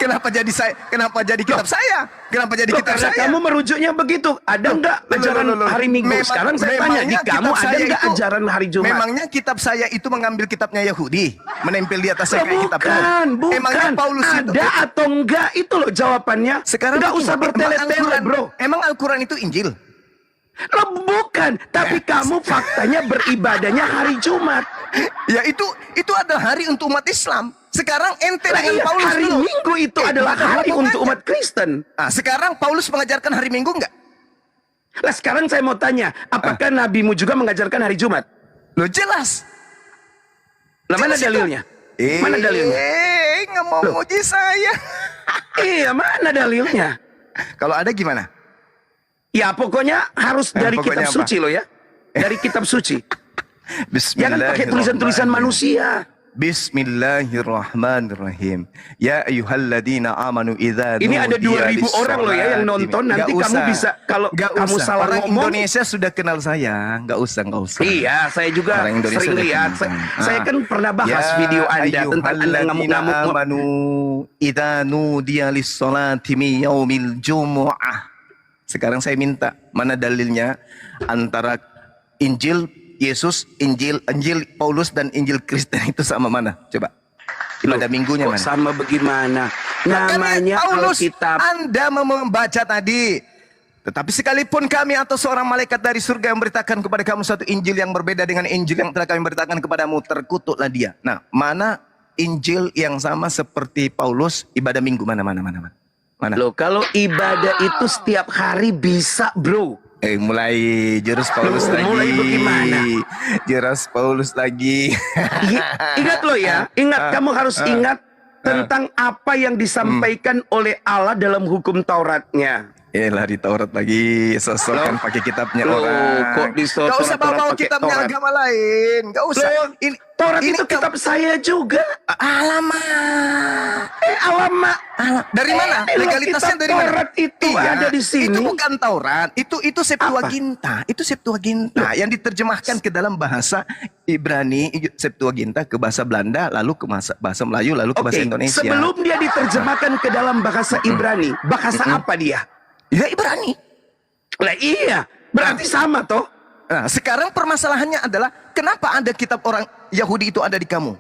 Kenapa jadi saya? Kenapa jadi kitab saya? Kenapa jadi Loh, kitab karena saya? kamu merujuknya begitu. Ada nggak ajaran hari Minggu? Sekarang saya tanya, di kamu ada nggak ajaran hari Jumat? Memangnya kitab saya itu mengambil kitabnya Yahudi, menempel di atasnya kayak kitab bukan. Emangnya Paulus itu ada atau enggak? Itu loh jawabannya. sekarang nggak usah bertele-tele, bro. Emang Al-Quran itu Injil? Loh, bukan, tapi kamu faktanya beribadahnya hari Jumat. Ya itu adalah hari untuk umat Islam. Sekarang ente Lah dengan iya, Paulus hari dulu. Minggu itu adalah hari untuk umat Kristen. Nah, sekarang Paulus mengajarkan hari Minggu enggak? Lah sekarang saya mau tanya, apakah nabimu juga mengajarkan hari Jumat? Loh jelas. Lah mana Jelas itu. dalilnya? Mana dalilnya? Nggak mau muji saya. Iya, mana dalilnya? Kalau ada gimana? Ya pokoknya harus dari Pokoknya kitab apa? suci loh ya. Dari kitab suci. Jangan pakai tulisan-tulisan manusia. Bismillahirrahmanirrahim. Ya ayyuhalladzina amanu idza Ini ada 2.000 orang loh ya yang nonton. Nanti kamu bisa, kalau kamu salah orang ngomong. Indonesia sudah kenal saya. Nggak usah. Iya, saya juga Orang Indonesia sering udah lihat. kenal. Saya kan pernah bahas video Anda tentang Anda ngamuk-ngamuk. amanu idza nudiya lis-salati min yaumil jumu'ah. Sekarang saya minta, mana dalilnya antara Injil Yesus, Injil Paulus dan Injil Kristen itu sama mana? Coba. Ibadah minggunya Kok mana? sama bagaimana? Namanya Paulus, Alkitab. Anda membaca tadi. Tetapi sekalipun kami atau seorang malaikat dari surga yang memberitakan kepada kamu satu Injil yang berbeda dengan Injil yang telah kami beritakan kepadamu, terkutuklah dia. Nah, mana Injil yang sama seperti Paulus, ibadah minggu mana? Mana? Loh, kalau ibadah itu setiap hari bisa, bro. Mulai jurus Paulus lagi. Mulai bagaimana? Jurus Paulus lagi. Ingat loh ya, kamu harus ingat tentang apa yang disampaikan oleh Allah dalam hukum Tauratnya. Lah di Taurat lagi, sosokan pakai kitabnya orang. Kok Gak usah bawa kitabnya Taurat? agama lain, gak usah. Taurat itu kitab saya juga. Alamak. Alamak. Dari mana? Legalitasnya dari mana? Taurat itu ada di sini. Itu bukan Taurat, itu Septuaginta. Itu Septuaginta yang diterjemahkan ke dalam bahasa Ibrani, Septuaginta ke bahasa Belanda, lalu ke bahasa Melayu, lalu ke bahasa Indonesia. Sebelum dia diterjemahkan ke dalam bahasa Ibrani, bahasa apa dia? Ya Ibrani. Lah iya, berarti sama toh. Nah, sekarang permasalahannya adalah kenapa ada kitab orang Yahudi itu ada di kamu?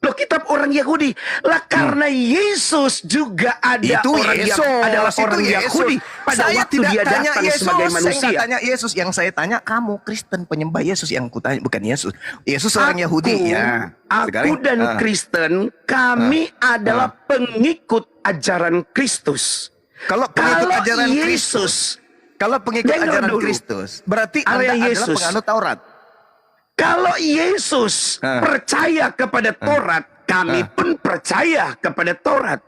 Loh, kitab orang Yahudi. Lah karena Yesus juga ada Itu orang Yesus, yang adalah itu orang Yesus. Yahudi pada Saya waktu tidak dia tanya datang Yesus, sebagai saya manusia. nggak tanya Yesus, yang saya tanya kamu Kristen penyembah Yesus, yang kutanya bukan Yesus. Yesus orang Yahudi ya. Aku dan Kristen, kami adalah pengikut ajaran Kristus. Kalau pengikut ajaran Yesus, Kristus, kalau pengikut Dengar ajaran dulu. Kristus, berarti Area Anda Yesus. adalah penganut Taurat. Kalau Yesus percaya kepada Taurat, kami pun percaya kepada Taurat.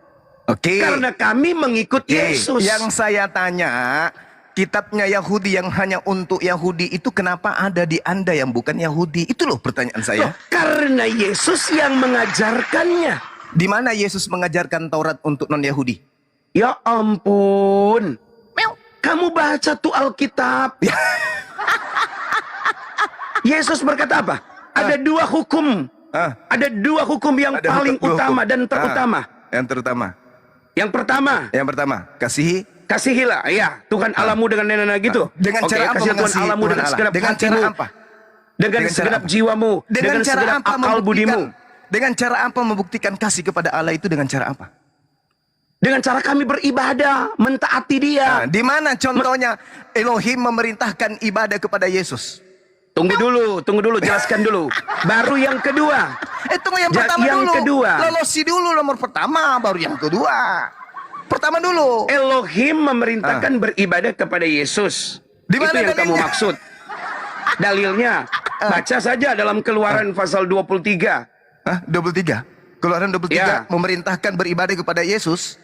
Oke. Karena kami mengikut Yesus. Yang saya tanya, kitabnya Yahudi yang hanya untuk Yahudi itu kenapa ada di Anda yang bukan Yahudi? Itu loh pertanyaan saya. Loh, karena Yesus yang mengajarkannya. Di mana Yesus mengajarkan Taurat untuk non-Yahudi? Ya ampun. Kamu baca tuh Alkitab. Yesus berkata apa? Ada dua hukum. Ada dua hukum yang paling utama dan terutama. Yang terutama. Yang pertama. Yang pertama, Kasihilah ya Tuhan Allahmu dengan nenek gitu. Dengan cara apa kasihilah Tuhan mengasihi Allahmu Tuhan dengan Allah? segenap Dengan cara hatimu, apa? Dengan segenap jiwamu, dengan cara segenap apa akal budimu. Dengan cara apa membuktikan kasih kepada Allah itu dengan cara apa? Dengan cara kami beribadah, mentaati Dia. Di mana contohnya Elohim memerintahkan ibadah kepada Yesus? Tunggu dulu, jelaskan dulu. Baru yang kedua. Tunggu yang pertama yang dulu. kedua. Lolosi dulu nomor pertama, baru yang kedua. Pertama dulu. Elohim memerintahkan beribadah kepada Yesus. Di mana itu yang kamu dalilnya? maksud. Dalilnya, baca saja dalam Keluaran pasal 23. Hah? 23? Keluaran 23 Ya. memerintahkan beribadah kepada Yesus.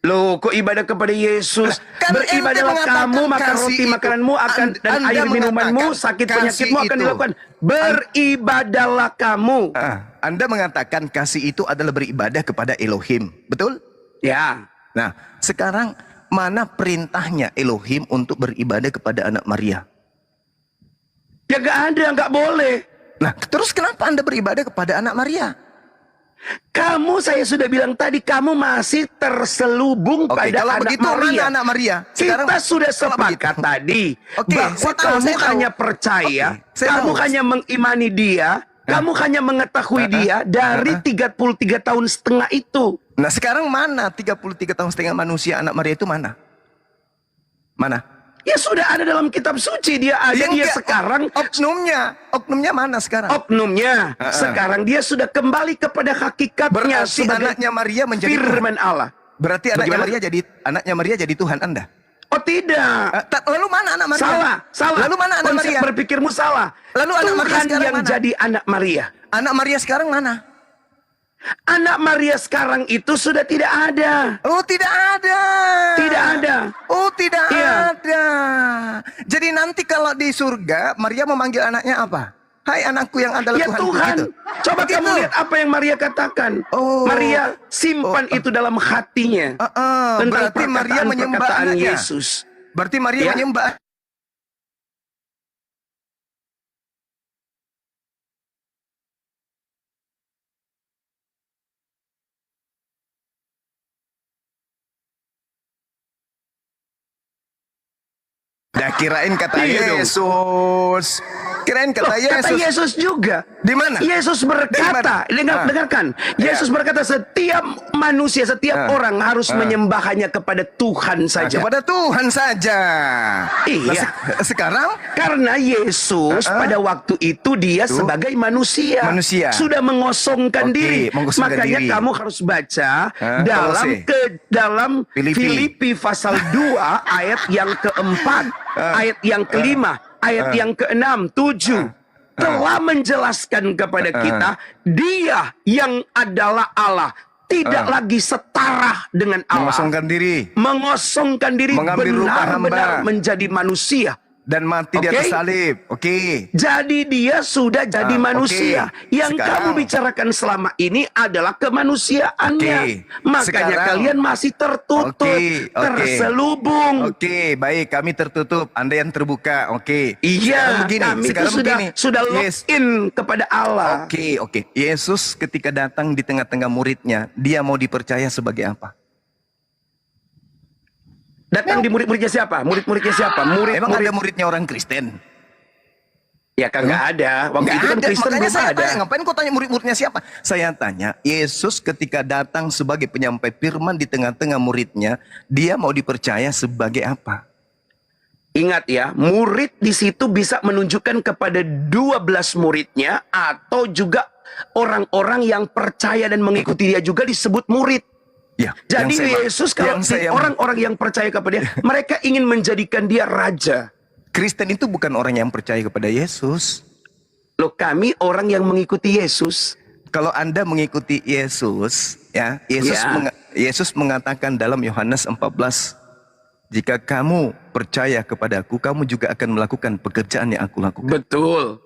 Loh, kok ibadah kepada Yesus? Kan Beribadahlah ente kamu, mengatakan makan kasih roti itu. makananmu akan dan Anda air minumanmu, mengatakan sakit kasih penyakitmu akan itu. dilakukan. Beribadahlah kamu. Anda mengatakan kasih itu adalah beribadah kepada Elohim, betul? Ya, Nah, sekarang mana perintahnya Elohim untuk beribadah kepada anak Maria? ya gak ada, gak boleh. Nah, terus kenapa Anda beribadah kepada anak Maria? Kamu, saya sudah bilang tadi, kamu masih terselubung Oke, pada kalau anak begitu Maria. mana anak Maria? Sekarang, Kita sudah kalau sepakat begitu. tadi Oke, bahwa saya tahu, kamu saya tahu. hanya percaya, Oke, saya kamu tahu. hanya mengimani dia, kamu hanya mengetahui dia dari 33 tahun setengah itu. Nah, sekarang mana 33 tahun setengah manusia anak Maria itu mana? Mana? Ya sudah ada dalam kitab suci, dia ada, dia enggak, sekarang oknumnya mana sekarang? oknumnya sekarang dia sudah kembali kepada hakikatnya Berarti sebagai anaknya Maria menjadi firman Allah. Berarti anaknya Bagaimana? Maria jadi Tuhan Anda. Oh tidak. Lalu mana anak Maria? Salah. Lalu mana anak Konsep Maria? berpikirmu salah. Lalu anak Maria Tuhan sekarang yang mana? jadi anak Maria. Anak Maria sekarang mana? Anak Maria sekarang itu sudah tidak ada. Oh, tidak ada. Tidak ada. Oh, tidak Iya. ada. Jadi nanti kalau di surga, Maria memanggil anaknya apa? Hai anakku yang adalah Ya Tuhanku, Tuhan, gitu. coba Begitu. kamu lihat apa yang Maria katakan. Oh. Maria simpan itu dalam hatinya. Tentang Berarti Maria menyembah perkataan anaknya. Yesus. Berarti Maria Ya. menyembah. Dah kirain kata Iya dong. Yesus. Kirain kata Loh, kata Yesus. Yesus juga. Di mana? Yesus Di berkata, mana? dengarkan. Yesus Ya. berkata setiap manusia, setiap orang harus menyembah hanya kepada Tuhan saja. Kepada Tuhan saja. Iya. Nah, sekarang Karena Yesus pada waktu itu dia sebagai manusia, Manusia. sudah mengosongkan Oke, diri. mengosongkan Makanya diri. kamu harus baca Kolose. dalam Filipi. Filipi pasal 2 ayat yang keempat, ayat yang kelima, ayat yang keenam, 7 telah menjelaskan kepada kita dia yang adalah Allah tidak lagi setara dengan Allah. mengosongkan diri Mengambil rupa benar-benar hamba. menjadi manusia. dan mati di Oke. atas salib. Oke. Jadi dia sudah jadi manusia. oke. Yang Sekarang- kamu bicarakan selama ini adalah kemanusiaannya. Oke. Makanya Sekarang- kalian masih tertutup, Oke. terselubung. Oke, baik, kami tertutup, Anda yang terbuka. Oke. Iya, Sekarang kami itu sudah lock-in kepada Allah. Oke. Yesus ketika datang di tengah-tengah muridnya, dia mau dipercaya sebagai apa? Datang di murid-muridnya siapa? Murid-muridnya siapa? Emang ada muridnya orang Kristen? Ya kan nggak ada. Waktu Nggak itu kan ada, Kristen makanya belum saya ada. tanya, ngapain kau tanya murid-muridnya siapa? Saya tanya, Yesus ketika datang sebagai penyampai firman di tengah-tengah muridnya, dia mau dipercaya sebagai apa? Ingat ya, murid di situ bisa menunjukkan kepada 12 muridnya atau juga orang-orang yang percaya dan mengikuti dia juga disebut murid. Ya, Jadi yang Yesus kalau orang-orang yang percaya kepada dia, mereka ingin menjadikan dia raja. Kristen itu bukan orang yang percaya kepada Yesus. Loh, kami orang yang mengikuti Yesus. Kalau Anda mengikuti Yesus, ya, Yesus mengatakan dalam Yohanes 14, jika kamu percaya kepadaku, kamu juga akan melakukan pekerjaan yang aku lakukan. Betul.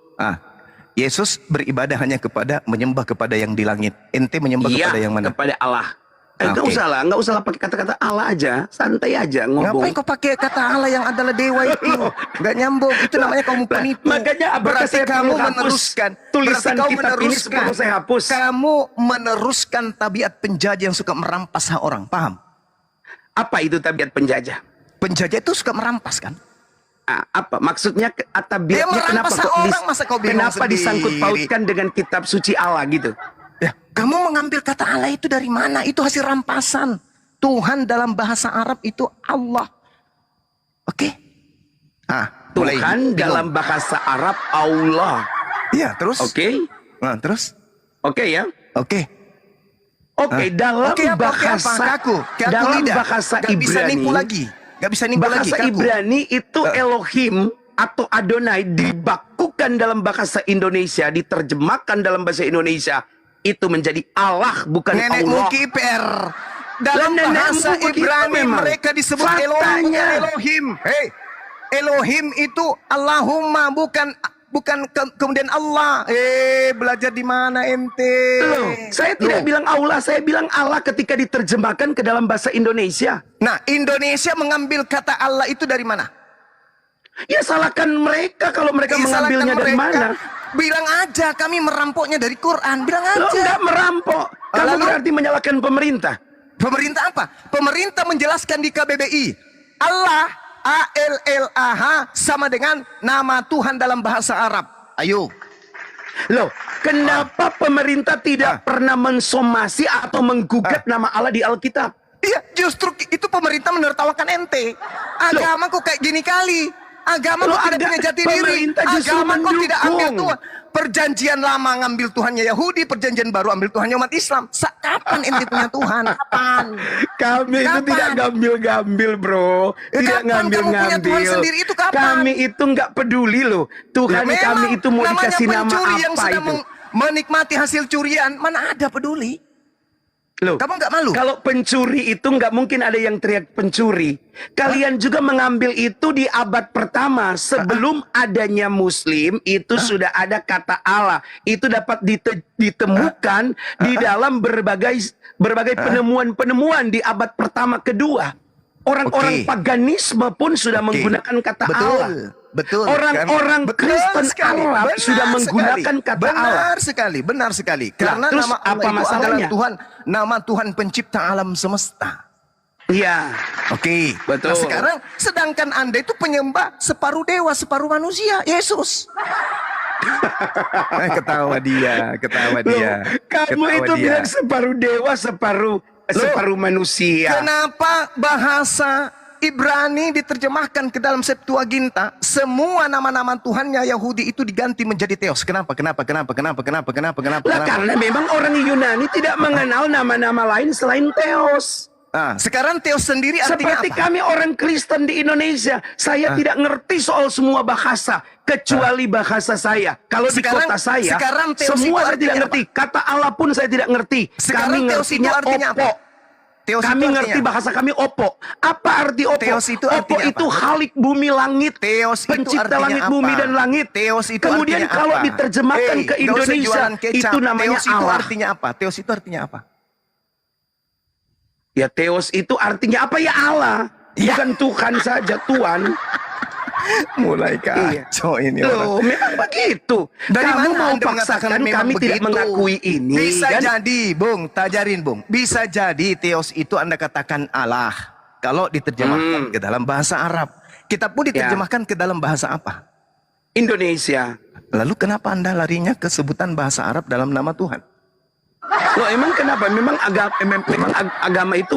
Yesus beribadah hanya menyembah kepada yang di langit. Ente menyembah kepada yang mana? Kepada Allah. Nggak usah lah pakai kata-kata Allah aja, santai aja ngomong. Ngapain kau pakai kata Allah yang adalah dewa itu? Nggak nyambung. Itu namanya kamu penipu. Makanya apakah berarti saya kamu perlu hapus meneruskan tulisan berarti kitab ini sebelum saya hapus? Kamu meneruskan tabiat penjajah yang suka merampas hak orang. Paham? Apa itu tabiat penjajah? Penjajah itu suka merampas kan? Apa maksudnya tabiatnya? Kenapa merampas hak orang, masa kau bingung kenapa sendiri? disangkut pautkan dengan kitab suci Allah gitu? Ya, kamu mengambil kata Allah itu dari mana? Itu hasil rampasan. Tuhan dalam bahasa Arab itu Allah. Oke? Mulai Tuhan bingung. dalam bahasa Arab Allah. Iya, terus? Oke? Nah, terus? Oke ya? Oke. Oke, dalam Oke, apa? bahasa Kaku dalam lidah. bahasa Gak bisa Ibrani. nipu lagi. Gak bisa nipu lagi. Bahasa Kaku. Ibrani itu Elohim atau Adonai dibakukan dalam bahasa Indonesia, diterjemahkan dalam bahasa Indonesia, itu menjadi Allah, bukan Nenekmu Allah. kiper. Dalam Lah, bahasa nenekmu begitu Ibrani memang. mereka disebut Faktanya. Elohim. Elohim. Hei, Elohim itu Allahumma, bukan kemudian Allah. Belajar di mana ente? Loh, saya tidak bilang Allah, saya bilang Allah ketika diterjemahkan ke dalam bahasa Indonesia. Nah, Indonesia mengambil kata Allah itu dari mana? Ya salahkan mereka kalau mereka mengambilnya Salahkan dari mereka. mana. Bilang aja kami merampoknya dari Quran. Bilang Lo aja. enggak merampok. Kamu Lalu? berarti menyalahkan pemerintah. Pemerintah apa? Pemerintah menjelaskan di KBBI. Allah, ALLAH sama dengan nama Tuhan dalam bahasa Arab. Ayo. Loh, kenapa pemerintah tidak pernah mensomasi atau menggugat nama Allah di Alkitab? Iya, justru itu pemerintah menertawakan ente. Agama kok kayak gini kali. Agama kok tidak punya jati diri. Pemerintah justru Agama kok tidak ambil mendukung. Tuhan. Perjanjian lama ngambil Tuhannya Yahudi, perjanjian baru ambil Tuhannya umat Islam. Kapan ente punya Tuhan? Kapan? Kami itu Kapan? tidak ngambil-ngambil, bro. Tidak Kapan kamu punya ngambil-ngambil. Tuhan sendiri itu kapan? Kami itu nggak peduli loh. Tuhan Ya, kami memang itu mau namanya dikasih nama pencuri yang apa sedang itu? menikmati hasil curian, mana ada peduli? Loh, Kamu nggak malu? kalau pencuri itu nggak mungkin ada yang teriak pencuri. Kalian juga mengambil itu di abad pertama. Sebelum adanya Muslim, itu sudah ada kata Allah. Itu dapat ditemukan di dalam berbagai penemuan-penemuan di abad pertama kedua. Orang-orang Oke. paganisme pun sudah Oke. menggunakan kata Betul, Allah. betul. Orang-orang Betul Kristen sekali. Arab Benar sudah menggunakan sekali. kata Allah. Benar sekali, benar sekali. Karena terus nama Allah apa itu masalahnya? adalah Tuhan, nama Tuhan pencipta alam semesta. Iya. Oke, Betul. Nah, sekarang sedangkan Anda itu penyembah separuh dewa, separuh manusia, Yesus. Ketawa dia. Loh, kamu itu bilang separuh dewa, separuh manusia. Kenapa bahasa Ibrani diterjemahkan ke dalam Septuaginta? Semua nama-nama Tuhannya Yahudi itu diganti menjadi Theos. Kenapa? Lah karena memang orang Yunani tidak mengenal nama-nama lain selain Theos. Nah, sekarang Theos sendiri artinya Seperti apa? kami orang Kristen di Indonesia, saya tidak ngerti soal semua bahasa kecuali bahasa saya. Kalau di Sekarang- kota saya, sekarang Theos itu semua saya tidak artinya ngerti. Kata Allah pun saya tidak ngerti. Sekarang Kami Theos itu ngertinya artinya Opo. apa? Theos Kami itu ngerti artinya bahasa kami Opo. Apa arti Opo? Theos itu Opo artinya itu apa? Khalik bumi langit. Theos itu Pencipta artinya langit apa? bumi dan langit. Theos itu Kemudian artinya kalau apa? diterjemahkan ke Nggak usah Indonesia, jualan kecap. itu namanya Theos itu Allah. artinya apa? Theos itu artinya apa? Ya Theos itu artinya apa ya Allah? Ya. Bukan Tuhan saja, Tuhan. Mulai kacau ini orang. Loh, memang begitu. Dari Kamu mana mau Anda mengatakan paksakan memang kami tidak begitu? mengakui ini Bisa kan? jadi, Bung, tajarin, Bung. Bisa jadi Theos itu Anda katakan Allah. Kalau diterjemahkan ke dalam bahasa Arab. Kitab pun diterjemahkan ke dalam bahasa apa? Indonesia. Lalu kenapa Anda larinya ke sebutan bahasa Arab dalam nama Tuhan? Loh, emang kenapa? Memang agama itu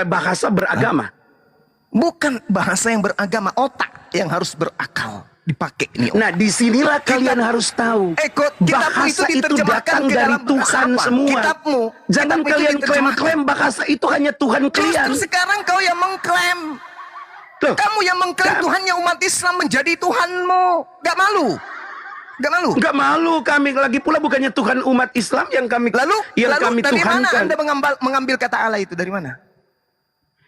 bahasa beragama. Bukan bahasa yang beragama, otak yang harus berakal dipakai ini. Nah, disinilah kalian harus tahu. Kitabmu Bahasa itu itu diterjemahkan datang ke dari dalam bahasa Tuhan apa? semua. Kitabmu. Jangan Kitabmu itu kalian diterjemahkan. klaim-klaim bahasa itu hanya Tuhan kalian. Justru sekarang kau yang mengklaim. Loh, Kamu yang mengklaim Tuhannya umat Islam menjadi Tuhanmu. Gak malu? Gak malu? nggak malu kami, lagi pula bukannya Tuhan umat Islam yang kami Lalu dari mana tuhankan. Anda mengambil kata Allah itu? Dari mana?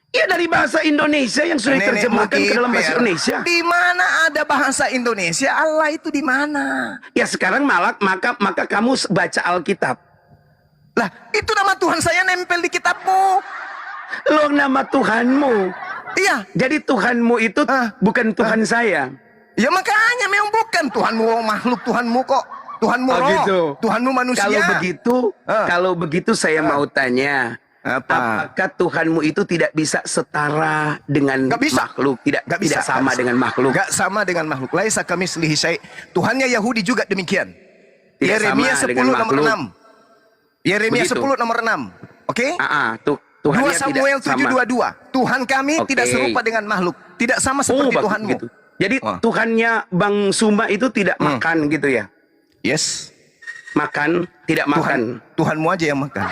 Ya dari bahasa Indonesia yang sudah diterjemahkan ke dalam bahasa Indonesia. Di mana ada bahasa Indonesia? Allah itu di mana? Ya sekarang maka kamu baca Alkitab. Lah, itu nama Tuhan saya nempel di kitabmu. Loh, nama Tuhanmu. Iya. Jadi Tuhanmu itu bukan Tuhan saya. Ya makanya memang bukan Tuhanmu makhluk, Tuhanmu kok. Tuhanmu roh, gitu. Tuhanmu manusia. Kalau begitu saya mau tanya. Apa? Apakah Tuhanmu itu tidak bisa setara dengan Nggak bisa. makhluk? Tidak sama dengan makhluk. Gak sama dengan makhluk. Laisa kamitslihi syai'. Tuhannya Yahudi juga demikian. Tidak Yeremia sama 10 dengan nomor makhluk. 6. Yeremia Begitu. 10 nomor 6. Oke? 2 Tuhannya Samuel tidak sama. 7:22. Tuhan kami Oke. tidak serupa dengan makhluk. Tidak sama seperti bagus Tuhanmu. begitu. Jadi Oh. Tuhannya Bang Suma itu tidak makan gitu ya? Yes. Makan, tidak makan. Tuhanmu aja yang makan.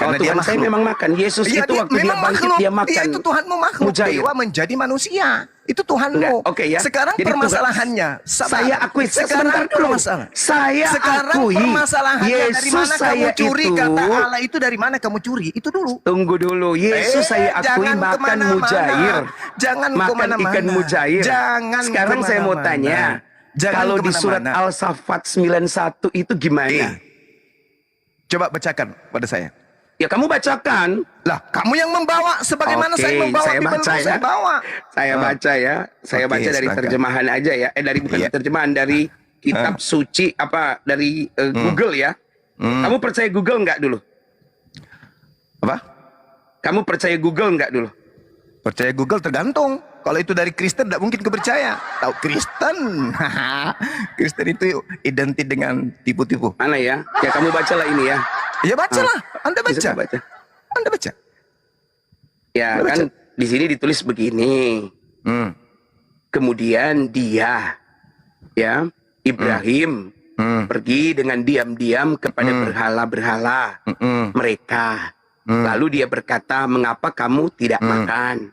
Oh, Karena dia Tuhan saya makhluk. memang makan. Yesus Iya, itu waktu dia memang bangkit makhluk. dia makan. Iya, itu Tuhanmu makhluk. Mujair. Dewa menjadi manusia. Itu Tuhanmu. Enggak, oke ya. Sekarang Jadi permasalahannya. sabar. saya akui, sekarang sebentar dulu. permasalahan. Saya sekarang akui, permasalahannya dari Yesus mana kamu saya curi itu- kata Allah itu dari mana kamu curi? Itu dulu. Tunggu dulu. Yesus saya akui jangan makan kemana-mana. mujair. Jangan makan kemana-mana. ikan mujair. Jangan Sekarang saya mau kemana-mana. tanya. Jangan Kalau di surat kemana-mana. Al-Safat 91 itu gimana? Coba bacakan pada saya. Ya kamu bacakan. Lah, kamu yang membawa sebagaimana Oke, saya membawa saya Bible baca ya. saya bawa. Saya baca ya. Saya Oke, baca dari silakan. terjemahan aja ya. Dari bukan Iya. terjemahan, dari kitab suci apa dari Google ya. Kamu percaya Google nggak dulu? Apa? Kamu percaya Google nggak dulu? Percaya Google tergantung. Kalau itu dari Kristen tidak mungkin kepercaya. Tahu Kristen? Kristen itu identik dengan tipu-tipu. Mana ya? Ya kamu bacalah ini ya. Ya bacalah. Anda baca. Bisa baca. Anda baca. Ya Anda kan baca. di sini ditulis begini. Hmm. Kemudian dia, ya Ibrahim pergi dengan diam-diam kepada berhala-berhala mereka. Lalu dia berkata, mengapa kamu tidak makan?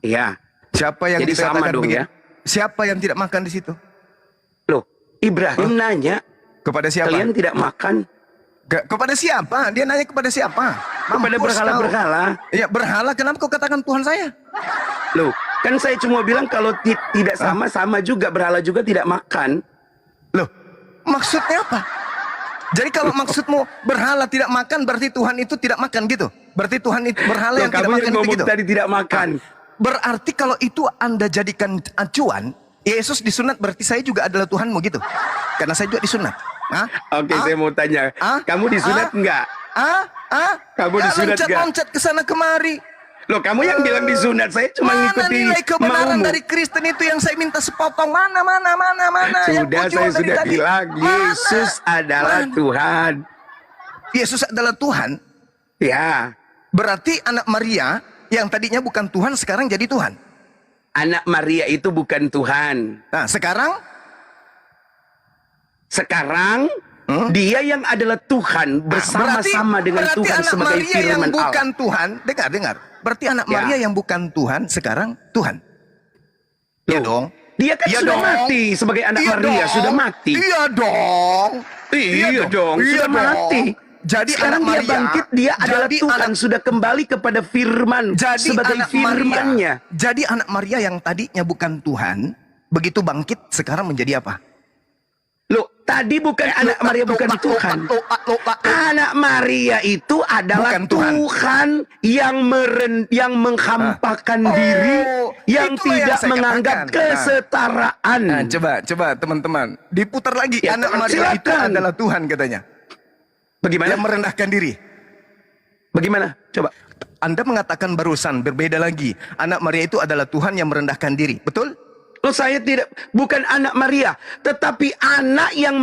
Ya, Siapa yang Jadi sama dikatakan dong begitu? ya. Siapa yang tidak makan di situ? loh Ibrahim nanya, Kepada siapa? kalian tidak makan Kepada siapa? Dia nanya kepada siapa? kepada Mampus berhala-berhala? kau. Ya berhala, kenapa kau katakan Tuhan saya? Loh, kan saya cuma bilang kalau tidak sama juga berhala juga tidak makan. Loh, maksudnya apa? Jadi kalau maksudmu berhala tidak makan berarti Tuhan itu tidak makan gitu? Berarti Tuhan itu berhala Loh, yang tidak kamu makan yang itu ngomong gitu? tadi tidak makan. Berarti kalau itu Anda jadikan acuan, Yesus disunat berarti saya juga adalah Tuhanmu gitu? Karena saya juga disunat. Hah? Oke, Hah? saya mau tanya, Hah? kamu disunat Hah? enggak? Kamu disunat nggak? loncat ke sana kemari. Loh, kamu yang bilang disunat, saya cuma Mana ngikuti nilai kebenaran maumu. dari Kristen itu yang saya minta sepotong? Mana? Yang Sudah, kau jual saya dari sudah tadi. bilang, Mana? Yesus adalah Mana? Tuhan. Yesus adalah Tuhan. Ya, Berarti anak Maria yang tadinya bukan Tuhan sekarang jadi Tuhan. anak Maria itu bukan Tuhan. Nah, sekarang Sekarang dia yang adalah Tuhan bersama-sama dengan berarti Tuhan anak sebagai Maria yang firman bukan Allah. Tuhan. Dengar. Berarti anak Ya. Maria yang bukan Tuhan sekarang Tuhan. Iya Loh, dong. Dia kan Iya sudah dong. mati sebagai anak Iya Maria, dong. sudah mati. Iya dong. Iya dong, sudah mati. Jadi Sekarang anak dia Maria, bangkit, dia adalah jadi Tuhan, anak- sudah kembali kepada firman Jadi sebagai anak firman-Nya. Maria, jadi anak Maria yang tadinya bukan Tuhan, begitu bangkit sekarang menjadi apa? Loh, tadi bukan anak Maria bukan Tuhan. Anak Maria itu adalah Bukan Tuhan. Tuhan yang menghampakan diri, yang itulah yang tidak saya menganggap katakan. kesetaraan. Nah, coba teman-teman, diputar lagi. Ya, anak Maria itu silakan. adalah Tuhan katanya. Bagaimana? Yang merendahkan diri. Bagaimana? Coba. Anda mengatakan barusan berbeda lagi. Anak Maria itu adalah Tuhan yang merendahkan diri. Betul? Loh, saya tidak, bukan anak Maria, tetapi anak yang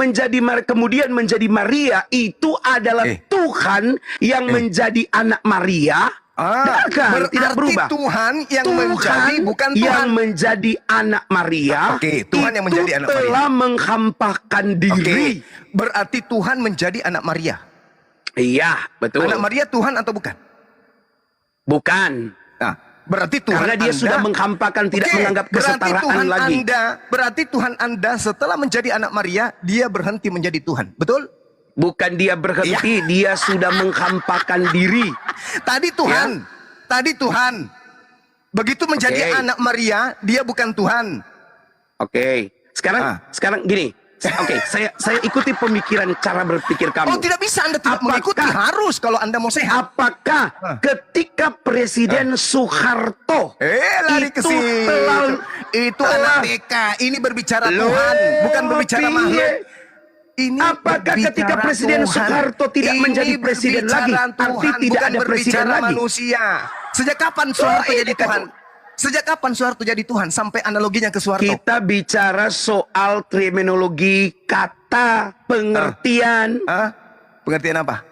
kemudian menjadi Maria itu adalah Tuhan yang menjadi anak Maria. Benar kan? berarti Tidak berubah. Tuhan yang menjadi bukan Tuhan. yang menjadi anak Maria. Oke, Tuhan yang menjadi anak Maria. telah menghampakan diri. Berarti Tuhan menjadi anak Maria. Iya, betul. Anak Maria Tuhan atau bukan? Bukan. Nah, berarti Tuhan Karena dia Anda, sudah menghampakan, tidak Oke, menganggap berarti kesetaraan Tuhan lagi. Berarti Tuhan Anda setelah menjadi anak Maria, dia berhenti menjadi Tuhan. Betul? Bukan dia berhenti, dia sudah menghampakan diri. Tadi Tuhan. Begitu menjadi Oke. anak Maria, dia bukan Tuhan. Oke. Sekarang gini. Oke, saya ikuti pemikiran cara berpikir kamu. Oh, tidak bisa Anda tidak mengikuti. Harus kalau Anda mau sehat. Apakah ketika Presiden Soeharto Lari ke itu situ. Itu anak TK. Ini berbicara Tuhan, bukan berbicara makhluk. Ini Apakah ketika berbicara Presiden Tuhan. Soeharto tidak Ini menjadi presiden berbicara lagi? Tuhan, Arti tidak bukan ada presiden berbicara lagi. manusia. Sejak kapan Soeharto ini jadi kan- Tuhan? Sejak kapan Soeharto jadi Tuhan? Sampai analoginya ke Soeharto. Kita bicara soal terminologi kata, pengertian. Hah? Pengertian apa?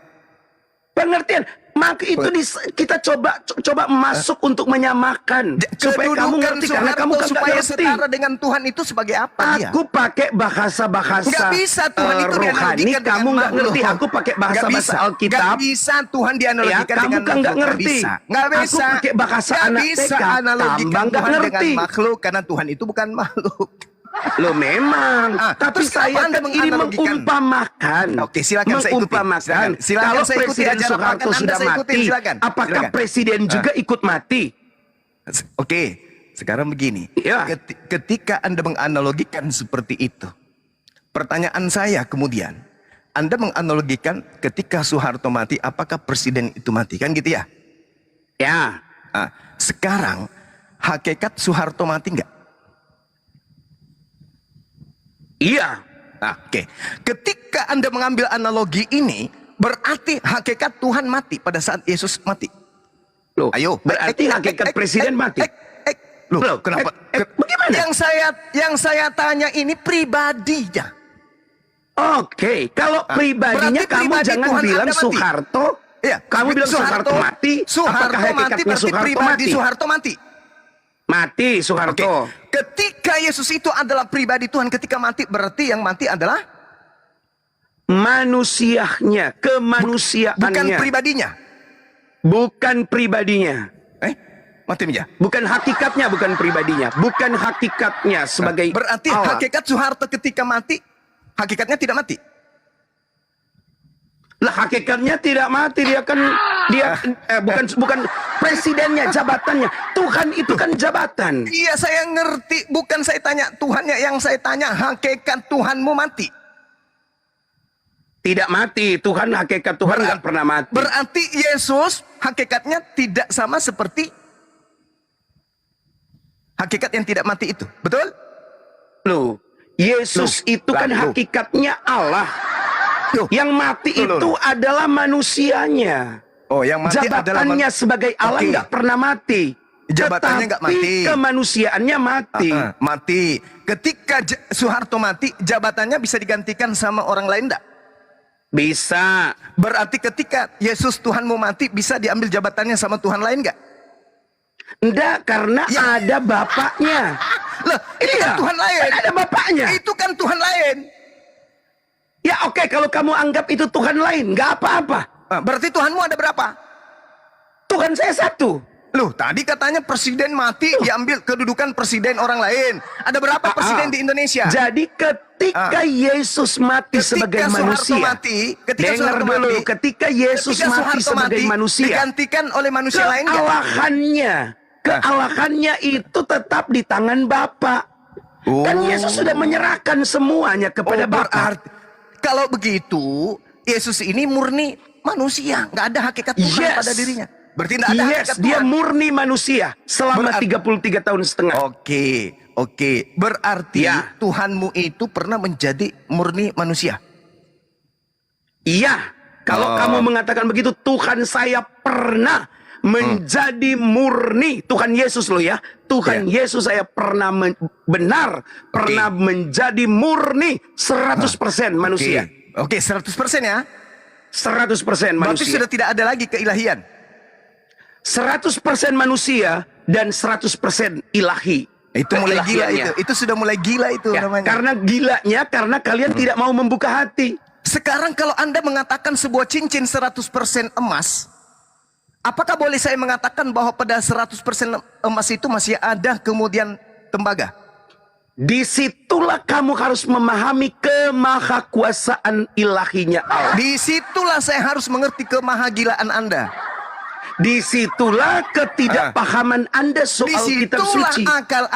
Pengertian. Maka itu kita coba masuk untuk menyamakan supaya kamu ngerti, karena kamu kan supaya nggak ngerti. setara dengan Tuhan itu sebagai apa dia? Aku pakai bahasa-bahasa Nggak bisa Tuhan itu rohani, dianalogikan kamu dengan nggak ngerti. makhluk. Aku pakai bahasa-bahasa Nggak Alkitab. bisa Tuhan dianalogikan Ya, kamu dengan kan nggak makhluk. ngerti. Nggak bisa. Aku pakai bahasa Nggak anak bisa TK. analogikan Tambang nggak Tuhan dengan ngerti. makhluk karena Tuhan itu bukan makhluk. Loh memang, tapi terus kenapa saya Anda kan ini menganalogikan? mengumpamakan. Oke, silakan saya ikuti. Mengumpamakan. Silakan Kalau saya ikuti Presiden ajaran Soeharto makan Anda, sudah saya ikutin, mati, silakan. apakah Silakan. Presiden juga ikut mati? Oke, sekarang begini. Ya. Ketika Anda menganalogikan seperti itu, pertanyaan saya kemudian, Anda menganalogikan ketika Soeharto mati, apakah Presiden itu mati? Kan gitu ya? Ya. Sekarang, hakikat Soeharto mati nggak? Iya. Oke. Ketika Anda mengambil analogi ini, berarti hakikat Tuhan mati pada saat Yesus mati. Loh, Ayo, berarti hakikat Presiden mati. Loh, kenapa? Bagaimana? Yang saya tanya ini pribadinya. Oke, kalau pribadinya berarti kamu pribadi jangan Tuhan bilang Anda mati. Soeharto. Iya, Kamu bilang Soeharto mati. Soeharto apakah mati hakikatnya berarti Soeharto pribadi mati? Soeharto mati. Mati Soeharto. Oke. Ketika Yesus itu adalah pribadi Tuhan, ketika mati berarti yang mati adalah manusianya, kemanusiaannya. bukan pribadinya. Bukan pribadinya. Mati ya? Bukan hakikatnya, bukan pribadinya. Bukan hakikatnya sebagai berarti Allah. hakikat Soeharto ketika mati, hakikatnya tidak mati. Lah hakikatnya tidak mati, dia kan bukan presidennya, jabatannya. Tuhan itu kan jabatan. Iya, saya ngerti, bukan saya tanya Tuhannya, yang saya tanya hakikat Tuhanmu mati. Tidak mati, Tuhan hakikat Tuhan nggak pernah mati. Berarti Yesus hakikatnya tidak sama seperti hakikat yang tidak mati itu, betul? Loh, Yesus itu kan hakikatnya Allah. Yang mati itu adalah manusianya. Oh, yang mati jabatannya sebagai Allah nggak pernah mati. Jabatannya nggak mati. Tetapi kemanusiaannya mati. Mati. Ketika Soeharto mati, jabatannya bisa digantikan sama orang lain enggak? Bisa. Berarti ketika Yesus Tuhanmu mati, bisa diambil jabatannya sama Tuhan lain enggak? Enggak, karena ada bapaknya. Loh, itu kan Tuhan lain. Ada bapaknya. Itu kan Tuhan lain. Ya oke, kalau kamu anggap itu Tuhan lain, nggak apa-apa. Berarti Tuhanmu ada berapa? Tuhan saya satu. Loh, tadi katanya presiden mati, diambil kedudukan presiden orang lain. Ada berapa presiden di Indonesia? Jadi ketika Yesus mati sebagai manusia. Dengar dulu, ketika Yesus mati sebagai manusia, digantikan oleh manusia lain. Kealahannya itu tetap di tangan Bapa. Kan Yesus sudah menyerahkan semuanya kepada Bapa. Kalau begitu, Yesus ini murni manusia, nggak ada hakikat Tuhan pada dirinya. Berarti nggak ada hakikat Tuhan. Dia murni manusia selama 33 tahun setengah. Oke. Berarti Tuhanmu itu pernah menjadi murni manusia. Iya. Kalau kamu mengatakan begitu, Tuhan saya pernah menjadi murni. Tuhan Yesus loh ya. Tuhan Yesus saya pernah pernah menjadi murni 100% manusia. Oke, 100% ya. 100% manusia. Berarti sudah tidak ada lagi keilahian. 100% manusia dan 100% ilahi. Itu mulai gila itu. Itu sudah mulai gila itu namanya. Karena gilanya karena kalian tidak mau membuka hati. Sekarang kalau Anda mengatakan sebuah cincin 100% emas, apakah boleh saya mengatakan bahwa pada 100% emas itu masih ada kemudian tembaga? Disitulah kamu harus memahami kemahakuasaan ilahinya Allah. Disitulah saya harus mengerti kemahagilaan Anda. Disitulah ketidakpahaman Anda soal kitab suci.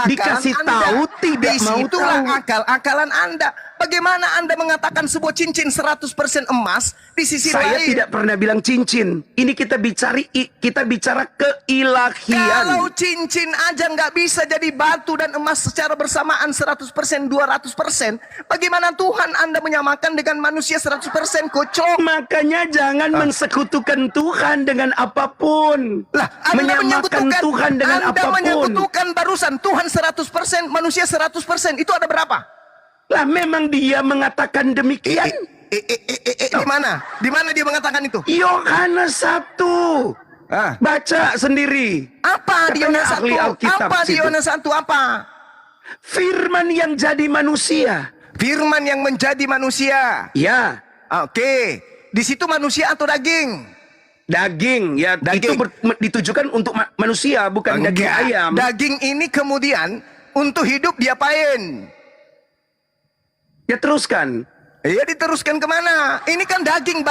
Dikasih tahu tidak mau tahu. Disitulah akal-akalan Anda. Bagaimana Anda mengatakan sebuah cincin 100% emas di sisi lain? Saya tidak pernah bilang cincin. Ini kita bicara keilahian. Kalau cincin aja nggak bisa jadi batu dan emas secara bersamaan 100%, 200%. Bagaimana Tuhan Anda menyamakan dengan manusia 100% kocok? Makanya jangan mensekutukan Tuhan dengan apapun. Lah, Anda menyamakan Tuhan dengan Anda apapun. menyekutukan barusan Tuhan 100%, manusia 100%. Itu ada berapa? Lah memang dia mengatakan demikian. Di mana? Di mana dia mengatakan itu? Yohanes 1. Ah. Baca sendiri. Apa di Katanya Yohanes 1? ahli Alkitab Apa di situ. Yohanes 1? Apa? Firman yang jadi manusia. Firman yang menjadi manusia. Ya, Oke. Di situ manusia atau daging? daging. Ya, Daging. itu ditujukan untuk manusia, bukan daging Enggak. ayam. Daging ini kemudian untuk hidup diapain? Ya, teruskan. Ya diteruskan kemana? Ini kan daging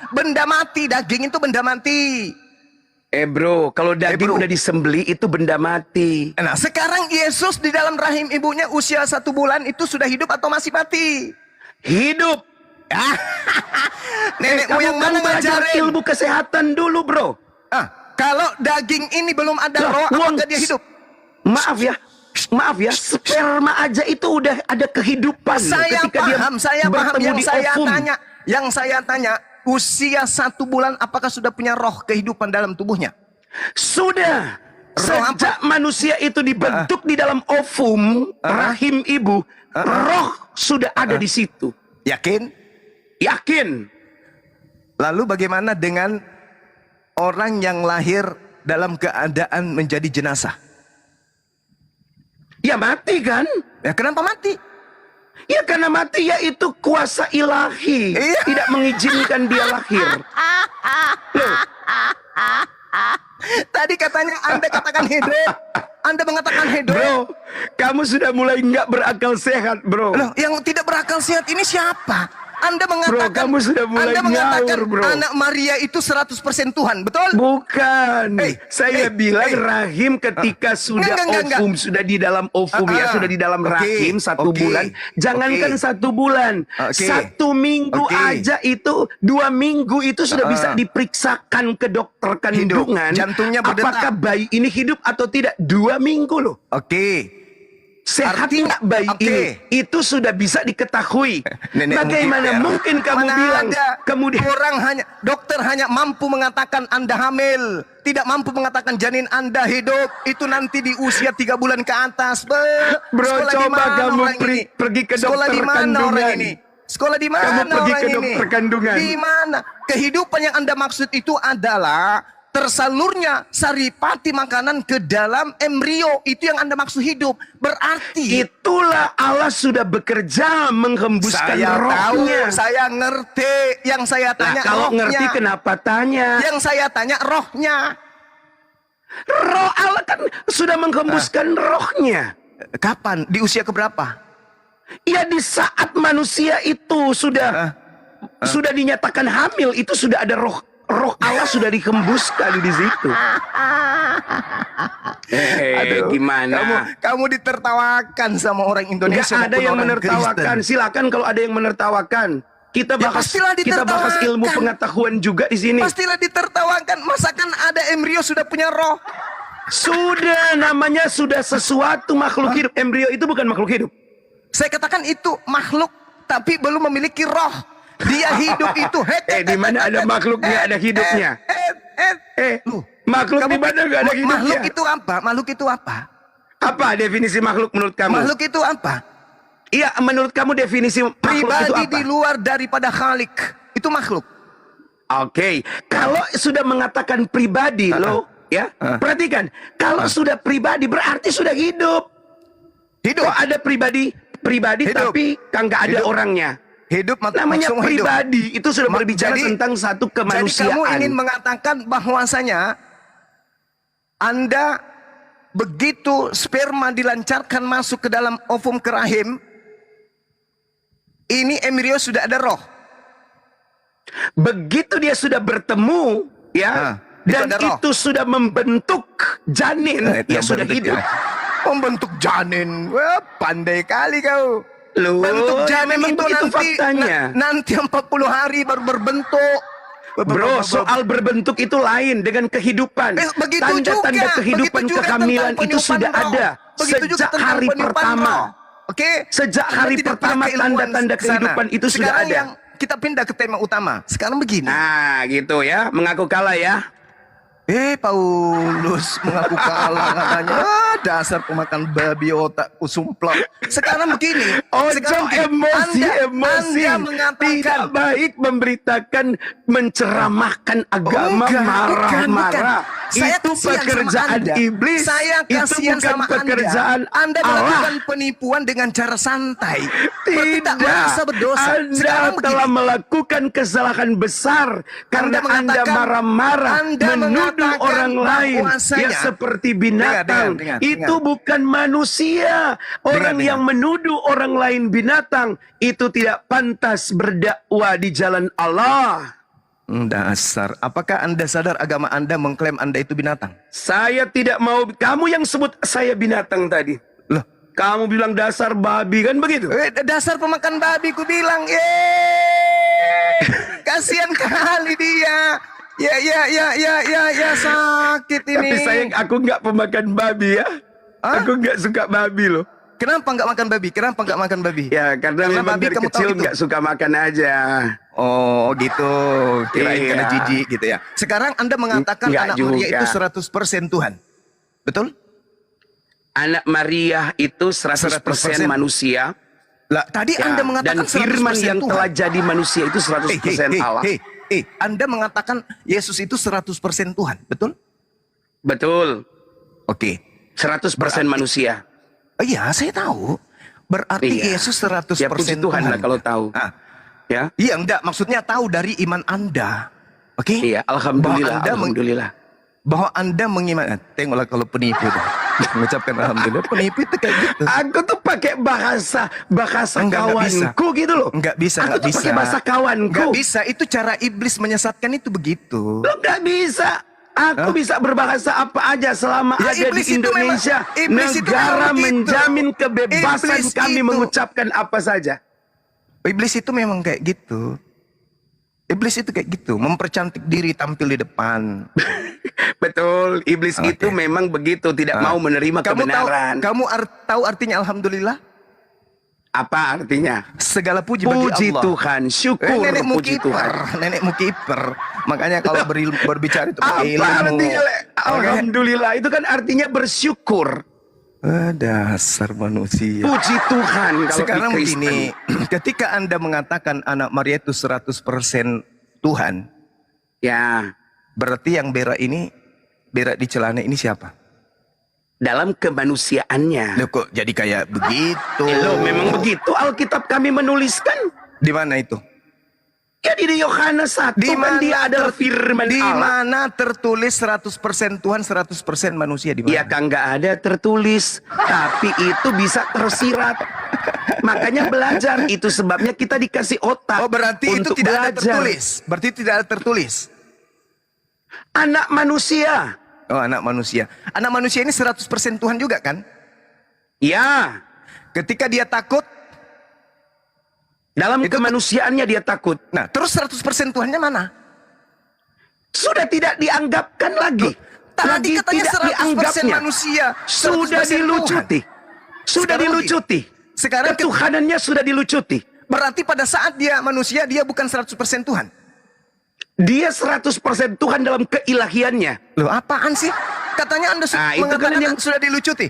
benda mati. Daging itu benda mati. Bro, kalau daging bro. udah disembeli itu benda mati. Nah sekarang Yesus di dalam rahim ibunya usia 1 bulan itu sudah hidup atau masih mati? Hidup. Nenek Kamu moyang mana belajar ngajarin? ilmu kesehatan dulu, bro. Kalau daging ini belum ada roh, apakah dia hidup? Maaf ya, sperma aja itu udah ada kehidupan. Saya ketika paham, saya paham. bertemu Yang di saya ovum. tanya, usia 1 bulan apakah sudah punya roh kehidupan dalam tubuhnya? Sudah. Roh Sejak manusia itu dibentuk di dalam ovum rahim ibu, roh sudah ada di situ. Yakin? Yakin? Lalu bagaimana dengan orang yang lahir dalam keadaan menjadi jenazah? Ya mati kan? Ya kenapa mati? Ya karena mati yaitu kuasa ilahi. Iya. Tidak mengizinkan dia lahir. Loh, Tadi katanya Anda katakan hidup. Anda mengatakan hidup. bro, kamu sudah mulai nggak berakal sehat, bro. Loh, yang tidak berakal sehat ini siapa? Anda mengatakan, kamu sudah mulai Anda mengatakan ngawur, bro. anak Maria itu 100% Tuhan, betul? Bukan. hey, Saya bilang rahim ketika sudah Enggak. ovum, sudah di dalam ovum ya, sudah di dalam Oke, rahim 1 oke, bulan. Jangankan oke. 1 bulan, Oke. 1 minggu Oke. aja itu, 2 minggu itu sudah bisa diperiksakan ke dokter kandungan. Jantungnya berdetak. Apakah bayi ini hidup atau tidak? 2 minggu loh. Oke. Sehat Artinya- nggak bayi oke. ini? Itu sudah bisa diketahui. Nenek Bagaimana mungkin kamu Mana bilang ada kemudian dokter hanya mampu mengatakan Anda hamil, tidak mampu mengatakan janin Anda hidup. Itu nanti di usia 3 bulan ke atas. Bro, Sekolah di coba mana kamu orang ini? pergi ke Sekolah dokter di mana kandungan. orang ini? Sekolah di mana Kamu pergi orang ke ini? dokter kandungan. Di mana? Kehidupan yang Anda maksud itu adalah tersalurnya saripati makanan ke dalam embrio. Itu yang Anda maksud hidup. Berarti itulah Allah sudah bekerja menghembuskan saya tahu, rohnya. saya ngerti. Yang saya Nah, tanya kalau rohnya. ngerti kenapa tanya? Yang saya tanya rohnya. Roh Allah kan sudah menghembuskan rohnya. Kapan? Di usia keberapa? Ya di saat manusia itu sudah dinyatakan hamil, itu sudah ada roh Allah sudah dihembuskan di situ. Gimana? Kamu ditertawakan sama orang Indonesia. Nggak ada maupun yang orang menertawakan. Kristen. Silakan kalau ada yang menertawakan. Kita Ya, bahas pastilah ilmu ditertawakan. pengetahuan juga di sini. Pastilah ditertawakan. Masakan ada embrio sudah punya roh? Sudah, namanya sudah sesuatu makhluk hidup. Embrio itu bukan makhluk hidup. Saya katakan itu makhluk tapi belum memiliki roh. Dia hidup itu. Di mana ada makhluknya ada hidupnya. Makhluk di mana nggak ada hidupnya? Makhluk itu apa? Makhluk itu apa? Apa definisi makhluk menurut kamu? Makhluk itu apa? Iya, menurut kamu definisi makhluk itu Pribadi apa? di luar daripada Khalik. Itu makhluk. Oke, kalau sudah mengatakan pribadi loh, ya, perhatikan. Kalau sudah pribadi berarti sudah hidup. Hidup. Kok ada pribadi Hidup. tapi kan nggak ada Hidup. orangnya. Hidup Namanya maksudnya hidup. pribadi itu sudah berbicara Jadi- tentang satu Jadi kemanusiaan. kamu ingin mengatakan bahwasanya Anda begitu sperma dilancarkan masuk ke dalam ovum ke rahim, ini embrio sudah ada roh. Begitu dia sudah bertemu, ya, dan itu ada roh. itu sudah membentuk janin, Itu ya sudah membentuk hidup. Membentuk janin. Wah, pandai kali kau. Loh, Bentuk ya janin memang itu begitu nanti faktanya. nanti 40 hari baru berbentuk. Bro, soal berbentuk itu lain dengan kehidupan. Begitu Tanda-tanda juga, kehidupan begitu juga kehamilan tentang itu sudah peniupan roh. ada Begitu juga sejak tentang hari peniupan pertama. roh. Oke. Sejak Anda hari tidak pertama punya keilmuan tanda-tanda ke sana. kehidupan itu sudah Sekarang ada. yang kita pindah ke tema utama. Sekarang begini. Nah, gitu ya, mengaku kalah ya. Paulus mengaku kalah katanya. Dasar pemakan babi, otakku sumplang. Sekarang begini. Sekarang emosi. Anda mengatakan Tidak baik memberitakan, menceramahkan agama, marah-marah. Saya Itu kasihan pekerjaan sama Anda. iblis. Saya Itu kasihan bukan sama pekerjaan Anda Allah. melakukan penipuan dengan cara santai. Tidak merasa berdosa. Anda Sekarang telah begini. melakukan kesalahan besar karena Anda mengatakan- marah-marah, Anda menuduh mengatakan orang lain bahwasanya- ya seperti binatang. Dengar. Itu bukan manusia. Orang Dengar. yang menuduh orang lain binatang itu tidak pantas berdakwah di jalan Allah. Dasar. Apakah Anda sadar agama Anda mengklaim Anda itu binatang? Saya tidak mau. Kamu yang sebut saya binatang tadi. Loh, Kamu bilang dasar babi, kan begitu? dasar pemakan babi, ku bilang. Kasihan kali dia. Ya sakit ini. Tapi sayang, aku nggak pemakan babi ya. Hah? Aku nggak suka babi loh. Kenapa nggak makan babi? Kenapa nggak makan babi? Ya karena memang babi dari kamu tahu kecil itu. nggak suka makan aja. Oh gitu. Kirain Iya. karena jijik gitu ya. Sekarang Anda mengatakan Nggak anak Maria juga. itu 100% Tuhan. Betul? Anak Maria itu 100% manusia. Lah, tadi Ya, Anda mengatakan dan firman 100% yang Tuhan. telah jadi manusia itu 100% Allah. Anda mengatakan Yesus itu 100% Tuhan, betul? Betul. Oke. 100% manusia. Oh, iya, saya tahu. Berarti Iya. Yesus 100% Ya puji Tuhan lah kalau tahu. Ah, Ya. iya, enggak. Maksudnya tahu dari iman Anda. Oke? Iya, alhamdulillah, Bahwa Anda alhamdulillah. bahwa Anda mengimani. Tengoklah kalau penipu tuh. Mengucapkan alhamdulillah. Penipu itu kayak gitu. Aku tuh pakai bahasa Enggak bisa. kawanku gitu loh. Enggak bisa, Aku enggak tuh bisa. pakai bahasa kawanku. Enggak bisa. Itu cara iblis menyesatkan itu begitu. Lo nggak bisa. Aku bisa berbahasa apa aja selama Ya, ada di iblis itu Indonesia. memang- iblis itu Negara memang begitu. menjamin kebebasan Iblis kami itu- mengucapkan apa saja. Iblis itu memang kayak gitu. Iblis itu kayak gitu, mempercantik diri tampil di depan. Betul, iblis Oke. itu memang begitu, tidak mau menerima kebenaran. Kamu tahu artinya alhamdulillah? Apa artinya? Segala puji bagi Puji Allah. Tuhan, syukur Nenekmu puji Tuhan. kiper, nenekmu kiper. Makanya kalau berbicara itu pakai Apa ilmu. artinya? Le? Oke? Alhamdulillah, itu kan artinya bersyukur. Dasar manusia. Puji Tuhan kalau Sekarang di Kristen. begini, ketika Anda mengatakan anak Maria itu 100% Tuhan, Ya, berarti yang berak di celana ini siapa? dalam kemanusiaannya. Loh, kok jadi kayak begitu? Loh, memang begitu Alkitab kami menuliskan. Di mana itu? Ya di Yohanes 1 kan dia adalah firman Di Allah. mana tertulis 100% Tuhan, 100% manusia di mana? Ya kan nggak ada tertulis, tapi itu bisa tersirat. Makanya belajar, itu sebabnya kita dikasih otak. Oh, berarti itu untuk tidak ada belajar. tertulis. Berarti tidak ada tertulis. Anak manusia. Oh, anak manusia. Anak manusia ini 100% Tuhan juga kan? Ya, Ketika dia takut, dalam Itu- kemanusiaannya dia takut. nah terus 100% Tuhannya mana? Sudah tidak dianggapkan lagi. Tadi katanya tidak 100% dianggapnya. manusia. Sudah 100% dilucuti. Tuhan. Sudah Sekarang dilucuti. Sekarang Ketuhanannya sudah dilucuti. berarti pada saat dia manusia, dia bukan 100% Tuhan. Dia 100% Tuhan dalam keilahiannya. Loh, apaan sih? Katanya Anda Nah, itu mengatakan kan yang- sudah dilucuti.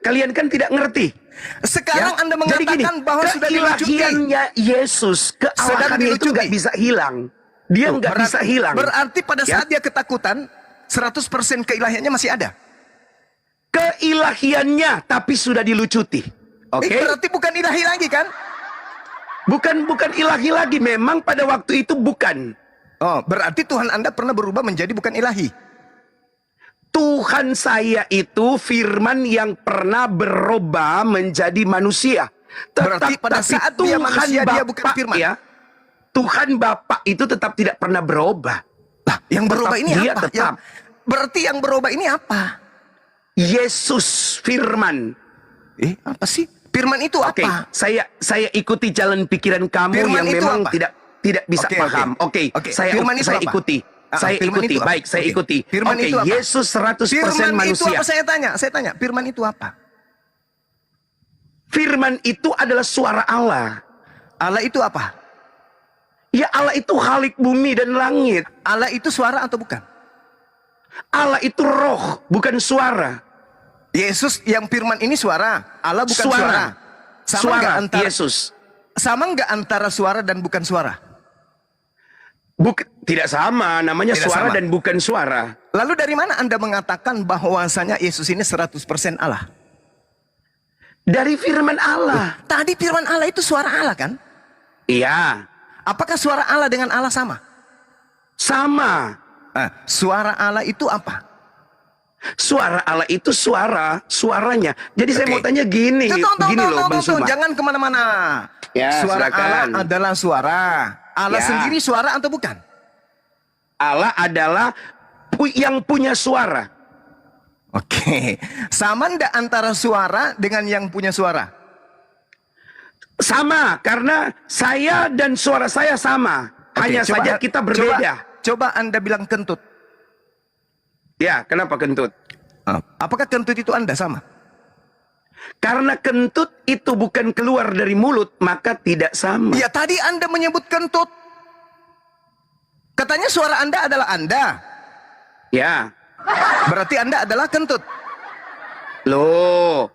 Kalian kan tidak ngerti. Sekarang Ya, Anda jadi gini, mengatakan bahwa sudah dilucuti. keilahiannya Yesus, kealahannya itu dilucuti. nggak bisa hilang. Dia nggak bisa hilang. Berarti pada Ya. saat dia ketakutan, 100% keilahiannya masih ada. Keilahiannya, tapi sudah dilucuti. Oke? Berarti bukan ilahi lagi kan? Bukan ilahi lagi. Memang pada waktu itu bukan. Oh, berarti Tuhan Anda pernah berubah menjadi bukan ilahi. Tuhan saya itu firman yang pernah berubah menjadi manusia. Berarti pada tapi saat dia manusia, dia bukan Bapa, firman. ya, Tuhan Bapa itu tetap tidak pernah berubah. Lah, yang berubah Tetap ini dia apa? tetap. Berarti yang berubah ini apa? Yesus firman. Apa sih? Firman itu Oke, apa? saya ikuti jalan pikiran kamu Firman yang itu memang apa? tidak bisa Oke, paham. Oke, Oke, saya firman itu apa? ikuti. Firman Ikuti. itu apa? Baik, saya Oke. ikuti. Firman Oke, itu apa? Yesus 100% Firman itu manusia. apa? Saya tanya. Firman itu apa? Firman itu adalah suara Allah. Allah itu apa? Ya Allah itu khalik bumi dan langit. Allah itu suara atau bukan? Allah itu roh, bukan suara. Yesus yang firman ini suara, Allah bukan suara. Sama Suara nggak antara Yesus. Sama nggak antara suara dan bukan suara? Tidak sama, namanya Tidak suara sama. dan bukan suara. Lalu dari mana Anda mengatakan bahwasanya Yesus ini 100% Allah? Dari firman Allah. Tadi firman Allah itu suara Allah kan? Iya, Apakah suara Allah dengan Allah sama? sama. Suara Allah itu apa? Suara Allah itu suaranya. Jadi saya Oke. mau tanya gini, loh Bang Suma. Jangan kemana-mana. Ya, Suara silakan. Allah adalah suara. Allah Ya. sendiri suara atau bukan? Allah adalah yang punya suara. Oke. Sama ndak antara suara dengan yang punya suara? Sama, karena saya dan suara saya sama. Oke, Hanya coba- saja kita berbeda. Coba Anda bilang kentut. Ya, kenapa kentut? Apakah kentut itu Anda sama? Karena kentut itu bukan keluar dari mulut, maka tidak sama. Ya tadi Anda menyebut kentut. Katanya suara Anda adalah Anda. Ya. Berarti Anda adalah kentut. Loh,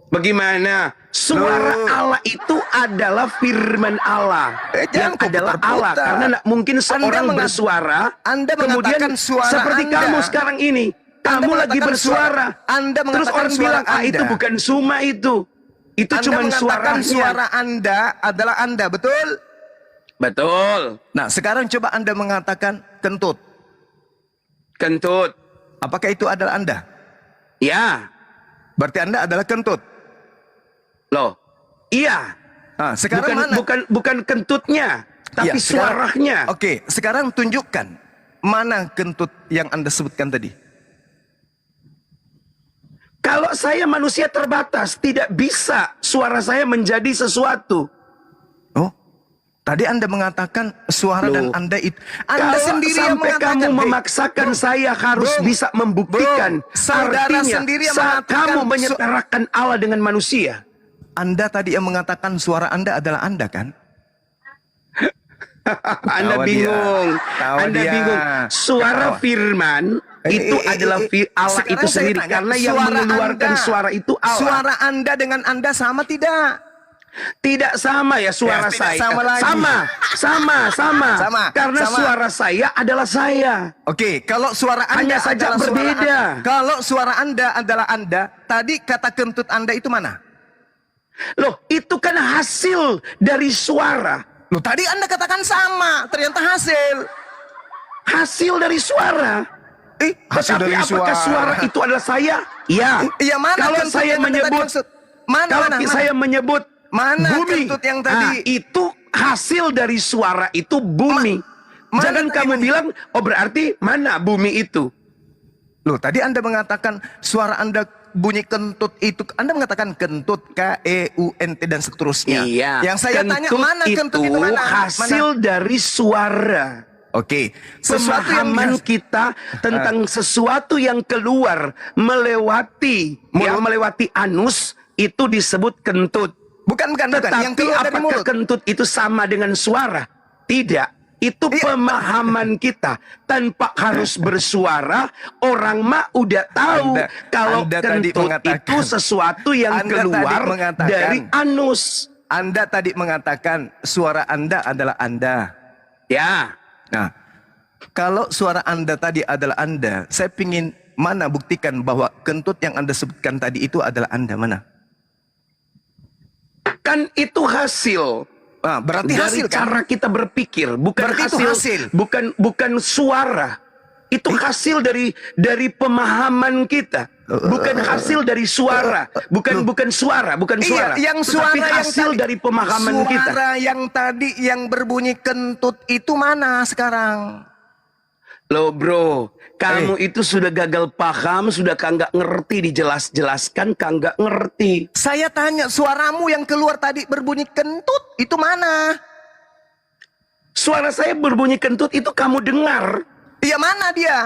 bagaimana? Suara Loh. Allah itu adalah firman Allah. Jangan Yang adalah putar-putar. Allah. Karena tidak mungkin seorang Anda bersuara. Anda kemudian mengatakan suara seperti Anda. kamu sekarang ini. Anda Kamu lagi mengatakan bersuara. Anda Terus mengatakan orang suara bilang, itu Anda. bukan Suma itu. Itu Anda cuma mengatakan suaranya. suara Anda adalah Anda, betul? Betul. Nah, sekarang coba Anda mengatakan kentut. Kentut. Apakah itu adalah Anda? Ya. Berarti Anda adalah kentut. Loh. Iya. Nah, sekarang mana? Bukan kentutnya. Tapi Ya, sekarang- suaranya. Oke, sekarang tunjukkan mana kentut yang Anda sebutkan tadi. Kalau saya manusia terbatas, tidak bisa suara saya menjadi sesuatu. Oh, tadi Anda mengatakan suara dan Loh. Anda itu. Anda Kalau sendiri yang sampai mengatakan. kamu Hei, memaksakan Bung, saya harus Bung, bisa membuktikan. Bung, saudara Artinya, sendiri yang saat mengatakan kamu menyetarakan Allah dengan manusia. Anda tadi yang mengatakan suara Anda adalah Anda kan? Anda Tawa bingung. dia. Tawa Anda dia. bingung. Suara Ketawa. firman itu adalah Allah Sekarang itu saya sendiri. tanya, Karena yang suara mengeluarkan Anda, suara itu Allah. Suara Anda dengan Anda sama tidak? Tidak sama ya suara Ya, tidak saya. sama lagi. Sama. Sama, Karena sama. suara saya adalah saya. Oke, kalau suara Anda Hanya saja adalah berbeda. Kalau suara Anda adalah Anda, tadi kata kentut Anda itu mana? Loh, itu kan hasil dari suara. Loh, tadi Anda katakan sama, ternyata hasil. Hasil dari suara. Hasil Tetapi dari apakah suara itu adalah saya? Ya. Iya, mana Kalau kentut saya yang Anda tadi menyebut, maksud? Mana, kalau mana? saya menyebut Mana bumi, kentut yang tadi? itu hasil dari suara itu bumi. Mana Jangan tadi kamu bilang, oh berarti mana bumi itu? Loh, tadi Anda mengatakan suara Anda bunyi kentut itu. Anda mengatakan kentut, KEUNT dan seterusnya. Iya. Yang saya tanya, mana kentut itu mana? Hasil dari suara. Oke, sesuatu yang Pemahaman kita tentang sesuatu yang keluar melewati melewati anus itu disebut kentut. bukan yang Tetapi keluar dari apakah mulut. kentut itu sama dengan suara? Tidak. Itu Iya. pemahaman kita. Tanpa harus bersuara, orang mah udah tahu kalau Anda tadi kentut mengatakan- itu sesuatu yang Anda keluar tadi mengatakan- dari anus. Anda tadi mengatakan suara Anda adalah Anda. Ya. Nah, kalau suara Anda tadi adalah Anda, saya ingin mana buktikan bahwa kentut yang Anda sebutkan tadi itu adalah Anda, mana? Kan itu hasil. Nah, berarti Dari hasil kan? cara kita berpikir, bukan Berarti itu hasil. bukan suara. Itu hasil dari pemahaman kita, bukan hasil dari suara, bukan suara. Iya, yang suara tetapi yang hasil tadi, dari pemahaman kita. Suara yang tadi yang berbunyi kentut itu mana sekarang? Loh bro, kamu itu sudah gagal paham, sudah kagak ngerti dijelas-jelaskan, kagak ngerti. Saya tanya, suaramu yang keluar tadi berbunyi kentut itu mana? Suara saya berbunyi kentut itu kamu dengar. Iya, mana dia?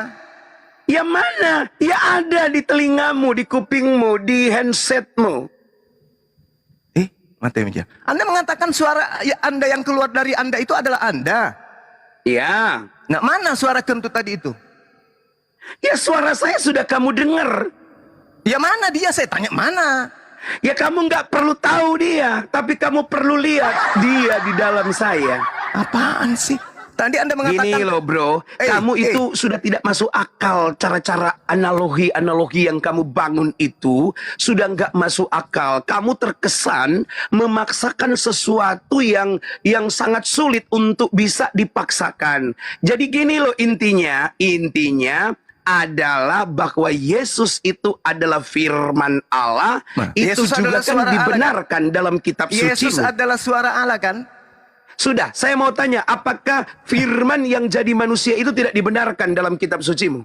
Ya mana? Ya ada di telingamu, di kupingmu, di handsetmu. Mati meja. Anda mengatakan suara Anda yang keluar dari Anda itu adalah Anda. Ya. Nah, mana suara kentut tadi itu? Ya suara saya sudah kamu dengar. Ya mana dia? Saya tanya mana? Ya kamu nggak perlu tahu dia, tapi kamu perlu lihat dia di dalam saya. Apaan sih? Tadi Anda mengatakan... Gini loh bro, kamu itu sudah tidak masuk akal. Cara-cara analogi yang kamu bangun itu sudah nggak masuk akal. Kamu terkesan memaksakan sesuatu yang sangat sulit untuk bisa dipaksakan. Jadi gini loh intinya adalah bahwa Yesus itu adalah firman Allah. Itu Yesus juga kan dibenarkan dalam kitab suci. Yesus adalah suara Allah kan? Sudah, saya mau tanya, apakah firman yang jadi manusia itu tidak dibenarkan dalam kitab sucimu?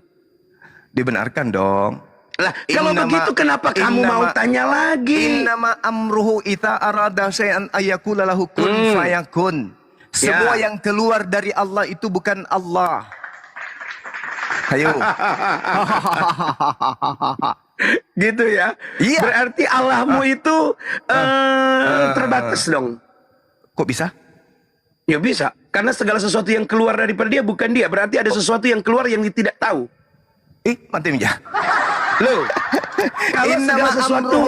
Dibenarkan dong. Lah, kalau begitu kenapa kamu mau tanya lagi? Innama amruhu ita arada syai'an ayyakula lahu kun fayakun. Semua yang keluar dari Allah itu bukan Allah. Ayo. Gitu ya? Iya. Berarti Allahmu itu terbatas dong. Kok bisa? Ya bisa, karena segala sesuatu yang keluar daripada dia bukan dia. Berarti ada sesuatu yang keluar yang dia tidak tahu. Mati aja. Loh, kalau segala sesuatu,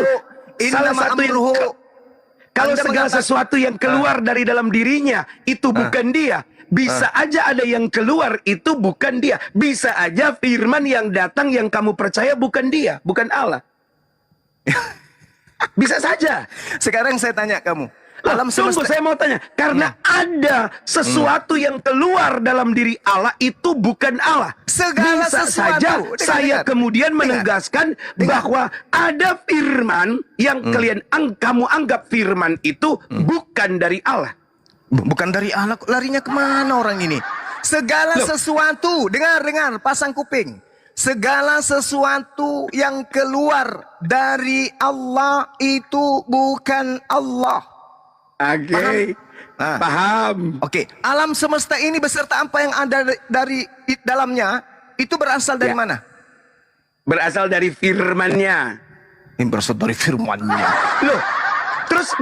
kalau segala sesuatu yang keluar dari dalam dirinya itu bukan dia, bisa aja ada yang keluar itu bukan dia. Bisa aja firman yang datang yang kamu percaya bukan dia, bukan Allah. Bisa saja. Sekarang saya tanya kamu. Alam semesta. Tunggu, saya mau tanya. Karena ada sesuatu yang keluar dalam diri Allah itu bukan Allah. Segala bisa sesuatu. saja saya kemudian menegaskan bahwa ada firman yang kamu anggap firman itu bukan dari Allah. Bukan dari Allah. Larinya kemana orang ini? Segala sesuatu. Dengar, pasang kuping. Segala sesuatu yang keluar dari Allah itu bukan Allah. Oke, paham. Oke, alam semesta ini beserta apa yang ada dari dalamnya itu berasal dari mana? Berasal dari firman-Nya. Ini berasal dari firman-Nya. Loh, terus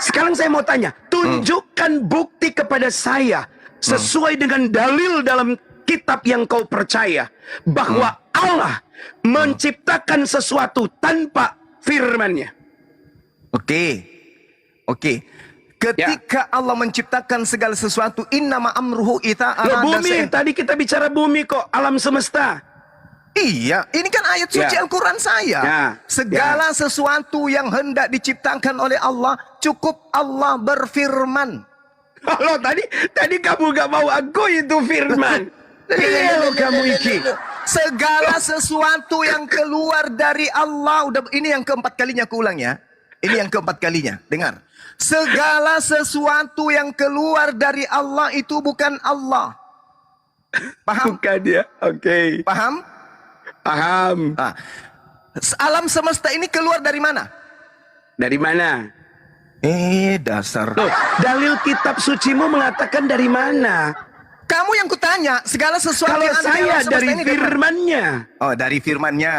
sekarang saya mau tanya, tunjukkan bukti kepada saya sesuai dengan dalil dalam kitab yang kau percaya bahwa Allah menciptakan sesuatu tanpa firman-Nya. Oke. Ketika Allah menciptakan segala sesuatu, innama amruhu ita arada bumi. Tadi kita bicara bumi kok, alam semesta. Iya, ini kan ayat suci Al-Quran saya. Segala sesuatu yang hendak diciptakan oleh Allah, cukup Allah berfirman. Halo, tadi kamu gak mau aku itu firman. Iya kamu iki. Segala sesuatu yang keluar dari Allah, ini yang keempat kalinya aku ulang ya. Ini yang keempat kalinya, dengar. Segala sesuatu yang keluar dari Allah itu bukan Allah. Paham? Bukan ya, oke. Paham? Paham. Alam semesta ini keluar dari mana? Dari mana? Dasar. Loh, dalil kitab sucimu mengatakan dari mana? Kamu yang kutanya, segala sesuatu kalau yang ada saya dalam dari firman-Nya. Oh, dari firman-Nya.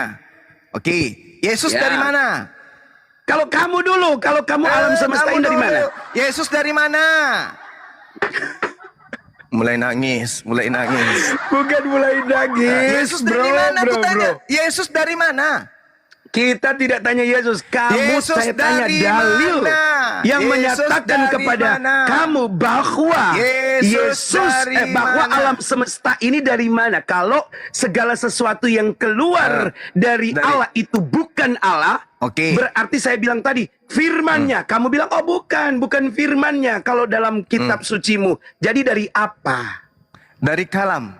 Oke. Yesus dari mana? Kalau kamu dulu, kalau kamu alam semesta ini dari mana? Yesus dari mana? Mulai nangis. Bukan mulai nangis. Yesus dari mana? Bro. Yesus dari mana? Kita tidak tanya Yesus, saya tanya dalil yang menyatakan kepada kamu bahwa bahwa alam semesta ini dari mana? Kalau segala sesuatu yang keluar dari Allah itu bukan Allah, berarti saya bilang tadi firman-Nya. Kamu bilang bukan firman-Nya kalau dalam kitab sucimu. Jadi dari apa? Dari kalam.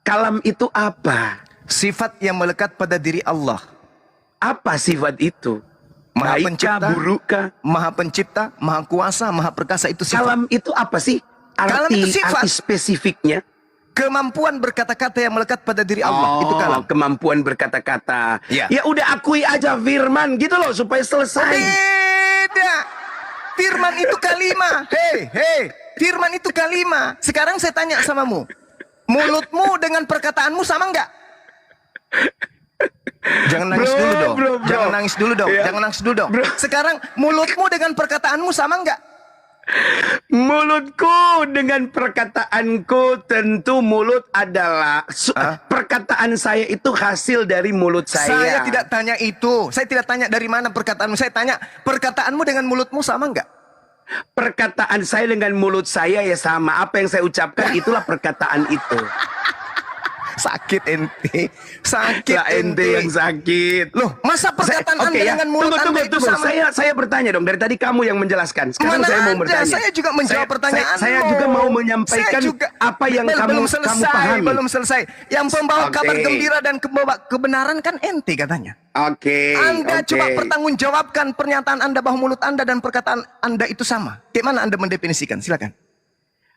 Kalam itu apa? Sifat yang melekat pada diri Allah. Apa sifat itu? Maha pencipta, burukkah? Maha pencipta, maha kuasa, maha perkasa, itu sifat. Kalam itu apa sih? Arti spesifiknya? Kemampuan berkata-kata yang melekat pada diri Allah. Itu kalam. Kemampuan berkata-kata. Ya udah akui aja firman gitu loh supaya selesai. Beda. Firman itu kalimah. Hei. Firman itu kalimah. Sekarang saya tanya samamu. Mulutmu dengan perkataanmu sama enggak? Jangan nangis dulu dong. Jangan nangis dulu dong. Jangan nangis dulu dong. Sekarang mulutmu dengan perkataanmu sama enggak? Mulutku dengan perkataanku, tentu mulut adalah perkataan saya itu hasil dari mulut saya. Saya tidak tanya itu. Saya tidak tanya dari mana perkataanmu. Saya tanya perkataanmu dengan mulutmu sama enggak? Perkataan saya dengan mulut saya ya sama. Apa yang saya ucapkan itulah perkataan itu. Sakit ente. Sakit Lah ente yang sakit. Loh, masa perkataan Anda dengan mulut Anda itu sama? Saya bertanya dong. Dari tadi kamu yang menjelaskan. Sekarang Mana saya mau ada? bertanya. Saya juga menjawab pertanyaanmu. Saya juga mau menyampaikan apa yang belum kamu selesai, pahami. belum selesai. Yang pembawa kabar Oke. gembira dan kebenaran kan ente katanya. Oke. Anda oke. coba pertanggungjawabkan pernyataan Anda bahwa mulut Anda dan perkataan Anda itu sama. Bagaimana Anda mendefinisikan? Silakan.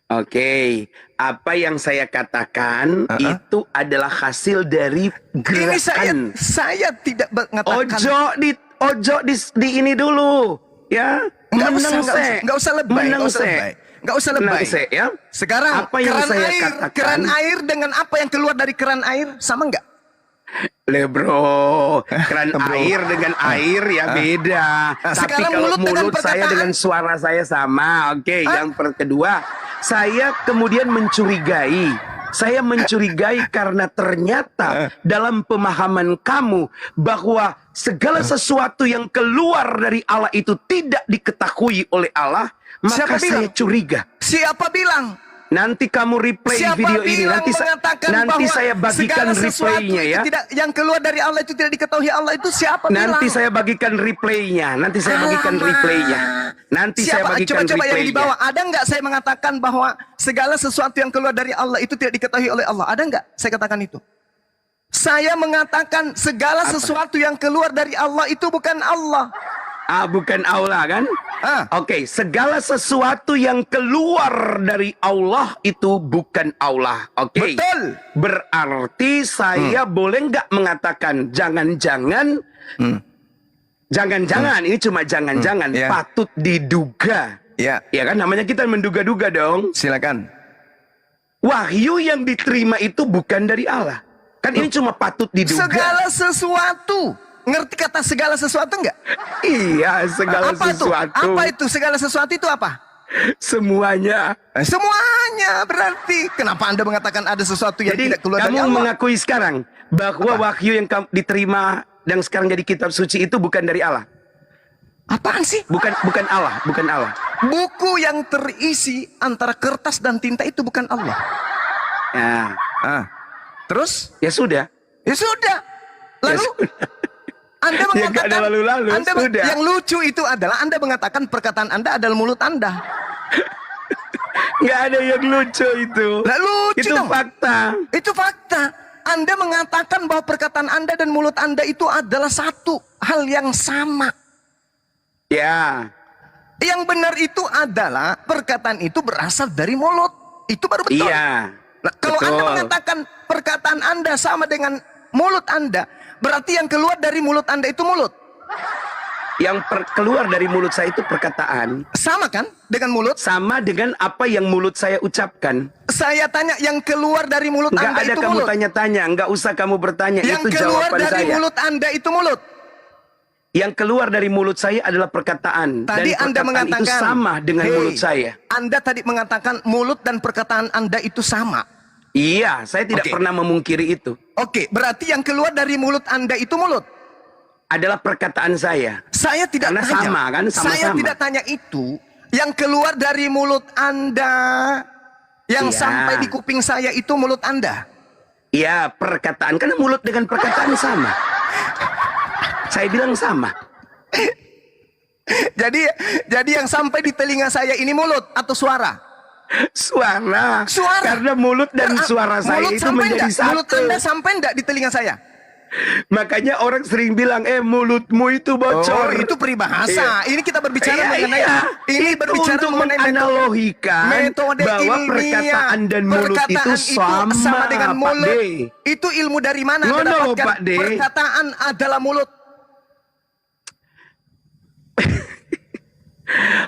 Oke, apa yang saya katakan itu adalah hasil dari Ini gerakan. saya tidak mengatakan. Ojo di ini dulu, ya. Nggak usah lebay, nggak usah lebay. Ya. Sekarang apa yang keran saya air, katakan? keran air dengan apa yang keluar dari keran air sama nggak? Bro, keran air dengan air ya beda. Tapi sekarang kalau mulut dengan mulut saya perkataan- dengan suara saya sama. Oke, yang kedua, saya kemudian mencurigai. Saya mencurigai karena ternyata dalam pemahaman kamu bahwa segala sesuatu yang keluar dari Allah itu tidak diketahui oleh Allah, maka Siapa saya bilang? curiga. Siapa bilang? Nanti kamu replay Siapa video ini. bilang Nanti mengatakan nanti bahwa saya bagikan segala sesuatu replaynya itu ya. tidak, yang keluar dari Allah itu tidak diketahui Allah itu siapa Nanti bilang? saya bagikan replaynya. Nanti saya bagikan replaynya. Nanti saya Siapa? bagikan Coba-coba yang replaynya. di bawah. Ada nggak saya mengatakan bahwa segala sesuatu yang keluar dari Allah itu tidak diketahui oleh Allah? Ada nggak saya katakan itu? Saya mengatakan segala sesuatu yang keluar dari Allah itu bukan Allah. Bukan Allah kan? Oke, segala sesuatu yang keluar dari Allah itu bukan Allah. Oke. Betul. Berarti saya boleh nggak mengatakan jangan-jangan, jangan-jangan ini cuma jangan-jangan Ya. patut diduga. Ya, Ya kan namanya kita menduga-duga dong. silakan. Wahyu yang diterima itu bukan dari Allah. Kan ini cuma patut diduga. Segala sesuatu. Ngerti kata segala sesuatu enggak? Iya, segala Apa itu? sesuatu. Apa itu? Segala sesuatu itu apa? Semuanya. Semuanya berarti. Kenapa Anda mengatakan ada sesuatu yang Jadi tidak keluar dari kamu Allah? mengakui sekarang bahwa wahyu yang kamu diterima dan sekarang jadi kitab suci itu bukan dari Allah. Apaan sih? Bukan Allah, bukan Allah. Buku yang terisi antara kertas dan tinta itu bukan Allah. Ya, Terus? ya sudah. Ya sudah. Ya Lalu sudah. Anda Ya mengatakan nggak ada lalu-lalu, sudah. yang lucu itu adalah Anda mengatakan perkataan Anda adalah mulut Anda. Nggak ada yang lucu itu. Lah lucu Itu dong. fakta. Itu fakta. Anda mengatakan bahwa perkataan Anda dan mulut Anda itu adalah satu hal yang sama. Ya. Yang benar itu adalah perkataan itu berasal dari mulut. Itu baru betul. Iya. Nah, kalau betul. Anda mengatakan perkataan Anda sama dengan mulut Anda, berarti yang keluar dari mulut Anda itu mulut. Yang keluar dari mulut saya itu perkataan. Sama kan dengan mulut? Sama dengan apa yang mulut saya ucapkan. Saya tanya yang keluar dari mulut Nggak Anda ada itu kamu mulut. tanya-tanya. Nggak usah kamu bertanya. Yang itu keluar jawaban dari saya. mulut Anda itu mulut. Yang keluar dari mulut saya adalah perkataan. Tadi dan Anda perkataan mengatakan itu sama dengan Hei, mulut saya. Anda tadi mengatakan mulut dan perkataan Anda itu sama. Iya, saya tidak Oke. pernah memungkiri itu. Oke, berarti yang keluar dari mulut Anda itu mulut. Adalah perkataan saya. Saya tidak Karena tanya. sama kan, sama-sama. Saya tidak tanya itu. Yang keluar dari mulut Anda, yang Iya. sampai di kuping saya itu mulut Anda. Iya, perkataan. Karena mulut dengan perkataan sama. Saya bilang sama. Jadi yang sampai di telinga saya ini mulut atau suara? Suara. Suara. Karena mulut dan suara saya mulut itu sampai menjadi enggak? Mulut satu. Anda sampai enggak di telinga saya? Makanya orang sering bilang, mulutmu itu bocor. Oh, itu peribahasa. Iya. Ini kita berbicara Iya, mengenai iya. ini Itu berbicara untuk mengenai menganalogikan metode bahwa ilmiah. perkataan dan mulut Perkataan itu sama, dengan Pak mulut. D. Itu ilmu dari mana Anda Ngono, dapatkan? Pak D. Perkataan adalah mulut.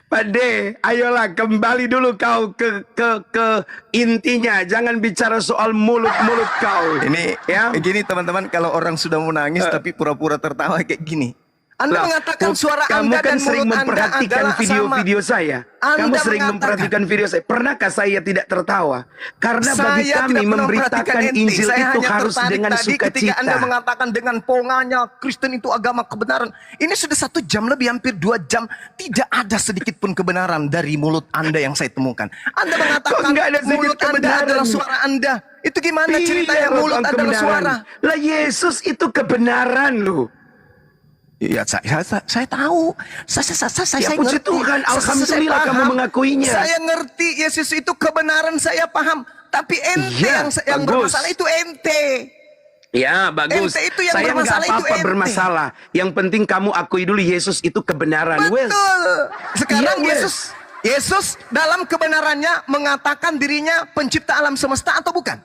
Pak D, ayolah kembali dulu kau ke intinya. Jangan bicara soal mulut-mulut kau. Ini ya. gini teman-teman, kalau orang sudah mau nangis tapi pura-pura tertawa kayak gini. Anda Lah, mengatakan suara kamu Anda kan dan sering mulut Anda memperhatikan adalah sama. video-video saya. Kamu Anda sering mengatakan- memperhatikan video saya. Pernahkah saya tidak tertawa? Karena bagi Saya kami tidak pernah memperhatikan memberitakan ente. Injil Saya itu hanya harus tertarik dengan tadi ketika Anda sukacita. mengatakan dengan ponganya Kristen itu agama kebenaran. Ini sudah 1 jam lebih, hampir 2 jam. Tidak ada sedikit pun kebenaran dari mulut Anda yang saya temukan. Anda mengatakan Kok nggak ada sedikit mulut Anda kebenaran? adalah suara Anda. Itu gimana ceritanya Iya, mulut Bang, adalah kebenaran. suara? Lah Yesus itu kebenaran loh. Ya, saya tahu. Saya Ya, puji ngerti. Tuhan, alhamdulillah Saya kamu paham. mengakuinya. Saya ngerti Yesus itu kebenaran, saya paham. Tapi ente Iya, yang bagus. bermasalah itu ente. Ya bagus. Ente itu yang Saya nggak bermasalah, itu apa-apa ente. bermasalah. Yang penting kamu akui dulu Yesus itu kebenaran. Wes. Betul. Sekarang Iya, Yesus dalam kebenarannya mengatakan dirinya pencipta alam semesta atau bukan?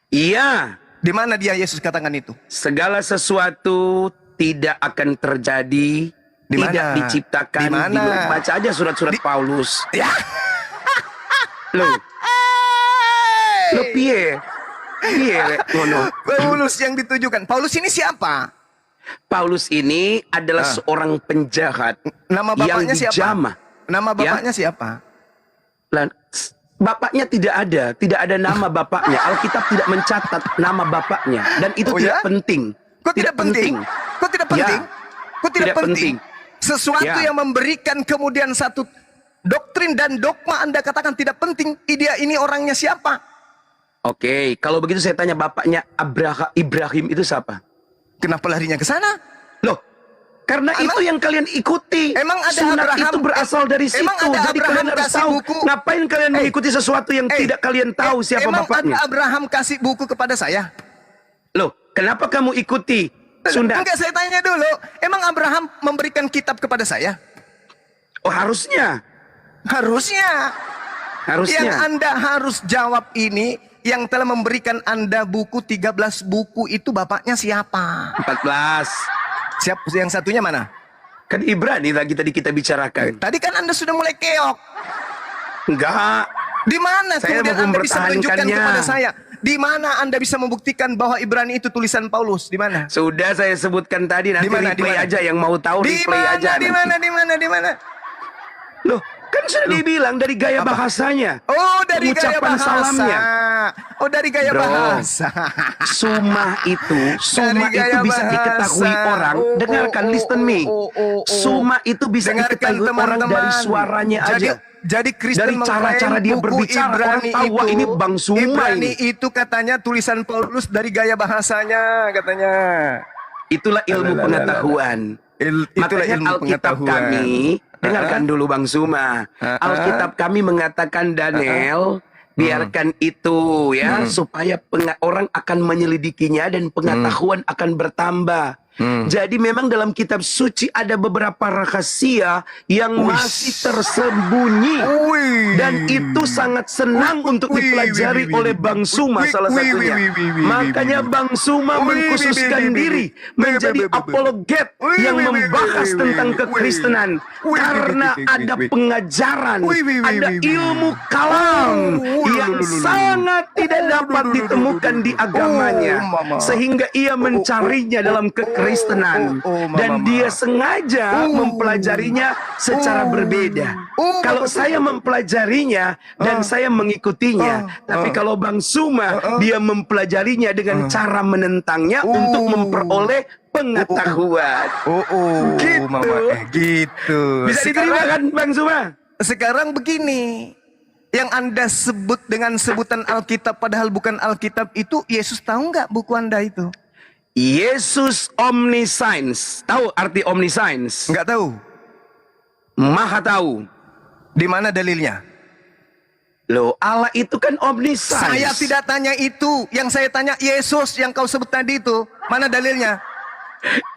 Iya. Di mana dia Yesus katakan itu? Segala sesuatu tidak akan terjadi, Di tidak mana? diciptakan. Di mana? Baca aja surat-surat Paulus. Ya. Loh, piye? Piye, Rek? Ngono. Paulus yang ditujukan. Paulus ini siapa? Paulus ini adalah seorang penjahat Nama yang bapaknya siapa? dijamah. Nama bapaknya siapa? Lah, bapaknya tidak ada nama bapaknya. Alkitab tidak mencatat nama bapaknya dan itu Oh, tidak ya? penting. Kok tidak penting? Kok tidak penting? Ya. Kok tidak Tidak penting? penting. Sesuatu Ya. yang memberikan kemudian satu doktrin dan dogma Anda katakan tidak penting. Dia ini orangnya siapa? Oke, kalau begitu saya tanya bapaknya Ibrahim itu siapa? Kenapa larinya ke sana? Loh, karena Emang- itu yang kalian ikuti. Emang ada Sunat Abraham- itu berasal dari situ. emang ada Jadi Abraham kalian harus kasih tahu. buku? Ngapain kalian mengikuti sesuatu yang tidak kalian tahu siapa emang bapaknya? ada Abraham kasih buku kepada saya? Loh, kenapa kamu ikuti sunat? Enggak, saya tanya dulu. Emang Abraham memberikan kitab kepada saya? Oh, harusnya. Harusnya. Yang Harusnya. Anda harus jawab ini, yang telah memberikan Anda buku 13 buku itu bapaknya siapa? 14. Siapa yang satunya mana? Kan Ibrani lagi tadi kita bicarakan. Tadi kan Anda sudah mulai keok. Enggak. Di mana Saya kemudian mau Anda bisa menunjukkan mempertahankannya. kepada saya? Di mana Anda bisa membuktikan bahwa Ibrani itu tulisan Paulus? Di mana? Sudah saya sebutkan tadi, nanti Di mana, di replay mana? aja yang mau tahu Di replay mana? aja. Di nanti. mana? Di mana? Di mana? Loh, kan sudah dibilang dari gaya bahasanya. Oh, dari gaya Pengucapan bahasa. salamnya. Oh, dari gaya Bro, bahasa. Sumah itu Dari gaya bisa bahasa. diketahui orang. Dengarkan, listen me. Sumah itu bisa Dengarkan diketahui orang dari teman-teman. suaranya aja. Jadi Kristen Dari cara-cara dia mengklaim buku berbicara, Ibrani orang tahu, wah, ini Bang Suma Ibrani ini. itu katanya tulisan Paulus dari gaya bahasanya katanya. Itulah ilmu pengetahuan. Itulah Makanya ilmu Alkitab pengetahuan. kami, dengarkan dulu Bang Suma. Alkitab kami mengatakan Daniel, biarkan itu ya, supaya orang akan menyelidikinya dan pengetahuan akan bertambah. Jadi memang dalam kitab suci ada beberapa rahasia yang masih tersembunyi. Dan itu sangat senang untuk dipelajari oleh Bang Suma salah satunya. Makanya Bang Suma mengkhususkan diri menjadi apologet yang membahas tentang kekristenan. Karena ada pengajaran, ada ilmu kalam yang sangat tidak dapat ditemukan di agamanya. Sehingga ia mencarinya dalam kekristenan. Dan dia sengaja mempelajarinya secara berbeda. Kalau saya mempelajarinya dan saya mengikutinya, tapi kalau Bang Suma dia mempelajarinya dengan cara menentangnya untuk memperoleh pengetahuan. Gitu. Mama, gitu. Bisa diterima kan Bang Suma? Sekarang begini, yang Anda sebut dengan sebutan Alkitab padahal bukan Alkitab itu, Yesus tahu nggak buku Anda itu? Yesus omniscience. Tahu arti omniscience? Nggak tahu. Maha tahu. Di mana dalilnya? Loh, Allah itu kan omniscience. Saya tidak tanya itu. Yang saya tanya Yesus yang kau sebut tadi itu. Mana dalilnya?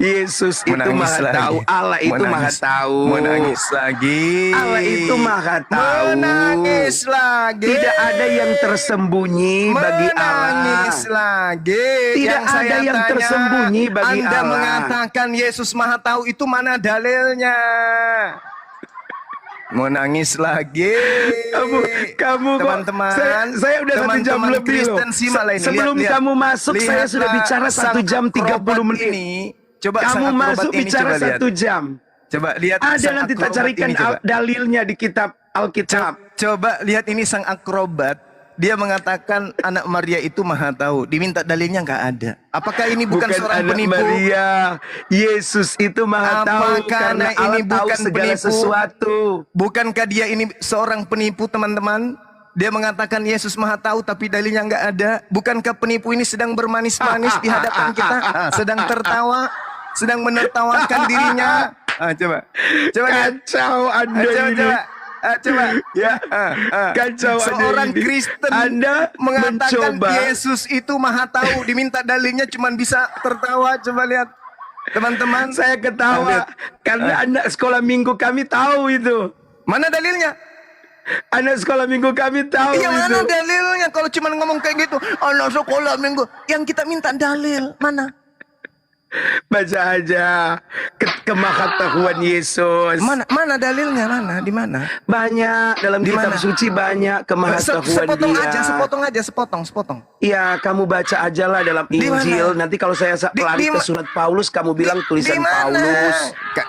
Yesus itu Menangis maha lagi. tahu. Allah itu maha Menangis. tahu. Menangis lagi. Allah itu maha tahu. Menangis lagi. Tidak ada yang tersembunyi bagi Allah. Menangis lagi. Tidak ada saya yang tanya, tersembunyi bagi Anda Allah. mengatakan Yesus maha tahu, itu mana dalilnya? Menangis lagi. Kamu kok, Teman-teman, saya udah 1 jam teman-teman lebih loh. Kristen simak lah ini. Sebelum Lihat, kamu masuk, saya sudah lihatlah bicara 1 jam sang 30 akrobat menit. Ini, Coba Kamu sang akrobat masuk ini bicara coba lihat. 1 jam. Coba lihat Ada sang nanti tak akrobat carikan ini, coba. dalilnya di kitab Alkitab. Coba lihat ini sang akrobat. Dia mengatakan anak Maria itu maha tahu. Diminta dalilnya nggak ada. Apakah ini bukan seorang anak penipu? Maria. Yesus itu maha tahu Apakah karena ini Allah tahu bukan segala penipu? sesuatu. Bukankah dia ini seorang penipu, teman-teman? Dia mengatakan Yesus maha tahu tapi dalilnya nggak ada. Bukankah penipu ini sedang bermanis-manis di hadapan kita? Sedang tertawa, sedang menertawakan dirinya. Coba lihat. Kacau Anda ini. Coba. Ya, kacau Seorang Anda ini. Kristen Anda mengatakan mencoba. Yesus itu maha tahu, diminta dalilnya cuman bisa tertawa. Coba lihat, teman-teman. Saya ketawa karena anak sekolah minggu kami tahu itu. Mana dalilnya? Anak sekolah minggu kami tahu Iya, mana itu. dalilnya kalau cuma ngomong kayak gitu? Anak sekolah minggu. Yang kita minta dalil, mana? Baca aja kemahatauan Yesus. Mana dalilnya? Mana? Di mana? Banyak dalam Di kitab mana? suci, banyak kemahatauan Sepotong dia. aja, sepotong. Iya, kamu baca aja lah dalam Di Injil. mana? Nanti kalau saya lari ke surat Paulus, kamu bilang tulisan Di mana? Paulus.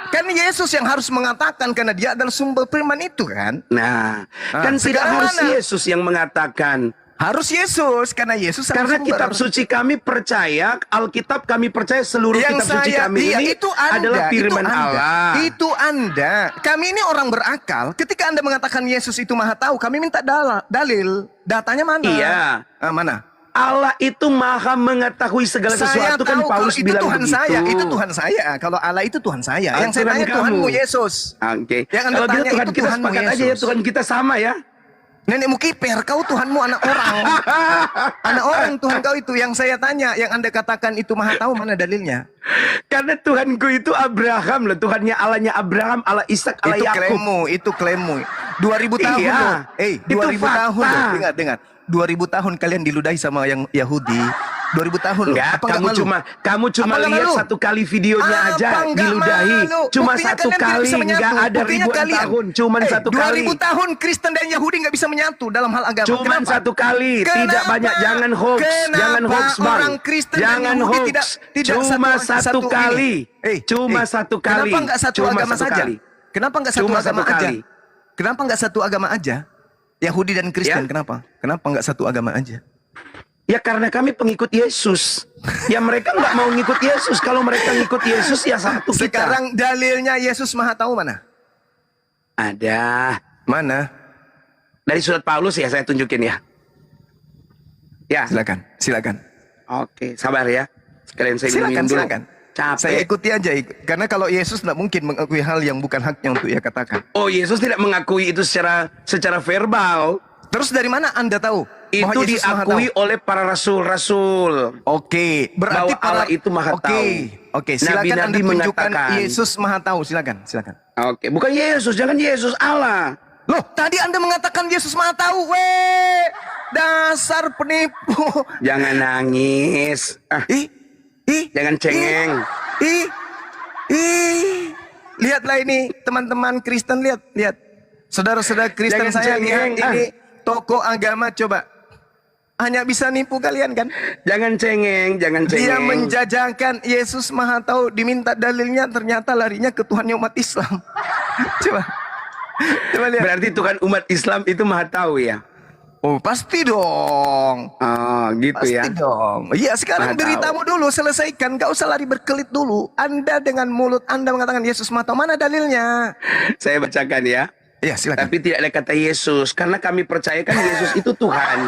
Kan Yesus yang harus mengatakan karena dia adalah sumber firman itu kan? Nah, kan tidak sekarang harus mana? Yesus yang mengatakan. Harus Yesus karena Yesus Karena sumber. kitab suci kami percaya, Alkitab kami percaya, seluruh Yang kitab suci kami iya, ini itu Anda, adalah firman itu Anda, Allah. Itu Anda. Kami ini orang berakal. Ketika Anda mengatakan Yesus itu maha tahu, kami minta dalil. Datanya mana? Iya. Mana? Allah itu maha mengetahui segala Saya sesuatu, kan tahu kalau Paulus itu bilang Tuhan begitu. saya. Itu Tuhan saya. Kalau Allah itu Tuhan saya. Yang saya Tuhan tanya kamu. Tuhanmu Yesus. Oke. Yang Anda Kalau dia tanya Tuhan itu kita Tuhanmu sepakat aja ya, Yesus. Tuhan kita sama ya. Nenekmu kiper, kau Tuhanmu anak orang. Anak orang Tuhan kau itu. Yang saya tanya, yang Anda katakan itu maha tahu, mana dalilnya? Karena Tuhanku itu Abraham loh. Tuhannya Allahnya Abraham, Allah Ishak, Allah Yakub. Itu klaimmu. 2000 tahun Iya, loh. itu 2000 tahun fakta. loh. Dengar. 2000 tahun kalian diludahi sama yang Yahudi. 2000 tahun loh. Enggak, Apa nggak kamu malu? kamu cuma Apa nggak lihat malu? satu kali videonya Apa aja nggak diludahi. malu? Cuma Buktinya satu kalian tidak kali, bisa menyatu. enggak ada Buktinya ribuan kalian. tahun, cuma satu kali. 2000 tahun Kristen dan Yahudi nggak bisa menyatu dalam hal agama. Cuma Kenapa? satu kali, tidak Kenapa? banyak. Jangan hoax, Kenapa jangan hoax bang. orang Kristen dan Jangan Yahudi hoax. tidak Cuma satu kali. Cuma satu kali. Kenapa nggak satu Cuma agama satu saja? kali. Kenapa nggak satu Cuma agama satu aja? kali. Kenapa nggak satu agama aja? Yahudi dan Kristen, Ya. kenapa? Kenapa nggak satu agama aja? Ya karena kami pengikut Yesus. Ya mereka nggak mau ngikut Yesus. Kalau mereka ngikut Yesus ya satu kita. Sekarang dalilnya Yesus maha tahu mana? Ada. Mana? Dari surat Paulus ya saya tunjukin ya. Ya. Silakan. Oke, sabar ya. Sekalian saya minum dulu. Silakan. Capek. Saya ikuti aja. Karena kalau Yesus tidak mungkin mengakui hal yang bukan haknya untuk ia katakan. Oh, Yesus tidak mengakui itu secara verbal. Terus dari mana Anda tahu? bahwa Itu Yesus maha diakui tahu? oleh para rasul-rasul. Oke, berarti Bahwa Allah itu maha tahu. Oke, silakan Nabi-nabi Anda tunjukkan mengatakan. Yesus maha tahu. Silakan. Oke, bukan Yesus, jangan Yesus, Allah. Loh, tadi Anda mengatakan Yesus maha tahu. Weh, dasar penipu. Jangan nangis. Jangan cengeng. Lihatlah ini teman-teman Kristen, lihat. Saudara-saudara Kristen Jangan saya cengeng, lihat ini tokoh agama, coba. Hanya bisa nipu kalian kan? Jangan cengeng. Dia menjajakan Yesus maha tahu, diminta dalilnya, ternyata larinya ke Tuhan umat Islam. Coba lihat. Berarti Tuhan umat Islam itu maha tahu ya? Oh, pasti dong. Oh, gitu Pasti ya. dong. Iya, sekarang Maha beritamu dulu, selesaikan. Gak usah lari berkelit dulu. Anda dengan mulut Anda mengatakan Yesus maha tahu, mana dalilnya? Saya bacakan ya. Iya, silakan. Tapi tidak ada kata Yesus, karena kami percayakan Yesus itu Tuhan.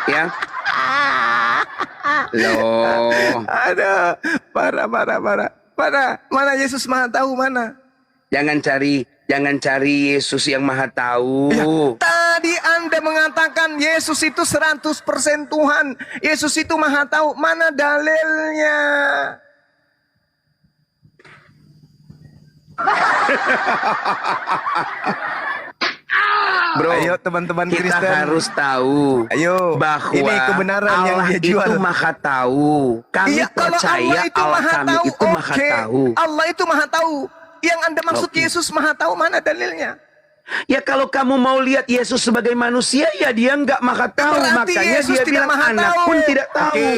Ya. Loh. Ada parah. Mana Yesus maha tahu, mana? Jangan cari Yesus yang maha tahu. Ya, tadi Anda mengatakan Yesus itu 100% Tuhan. Yesus itu maha tahu. Mana dalilnya? Bro, ayo teman-teman Kita Kristen. harus tahu Ayo, bahwa ini kebenaran Allah yang dia jual. itu maha tahu. Kami Iya, kalau percaya Allah itu maha kami tahu, itu maha oke. tahu. Allah itu maha tahu. Yang Anda maksud Oke. Yesus maha tahu, mana dalilnya? Ya kalau kamu mau lihat Yesus sebagai manusia, ya dia nggak maha tahu. Berarti Makanya Yesus dia tidak bilang maha anak tahu. pun tidak tahu. Oke.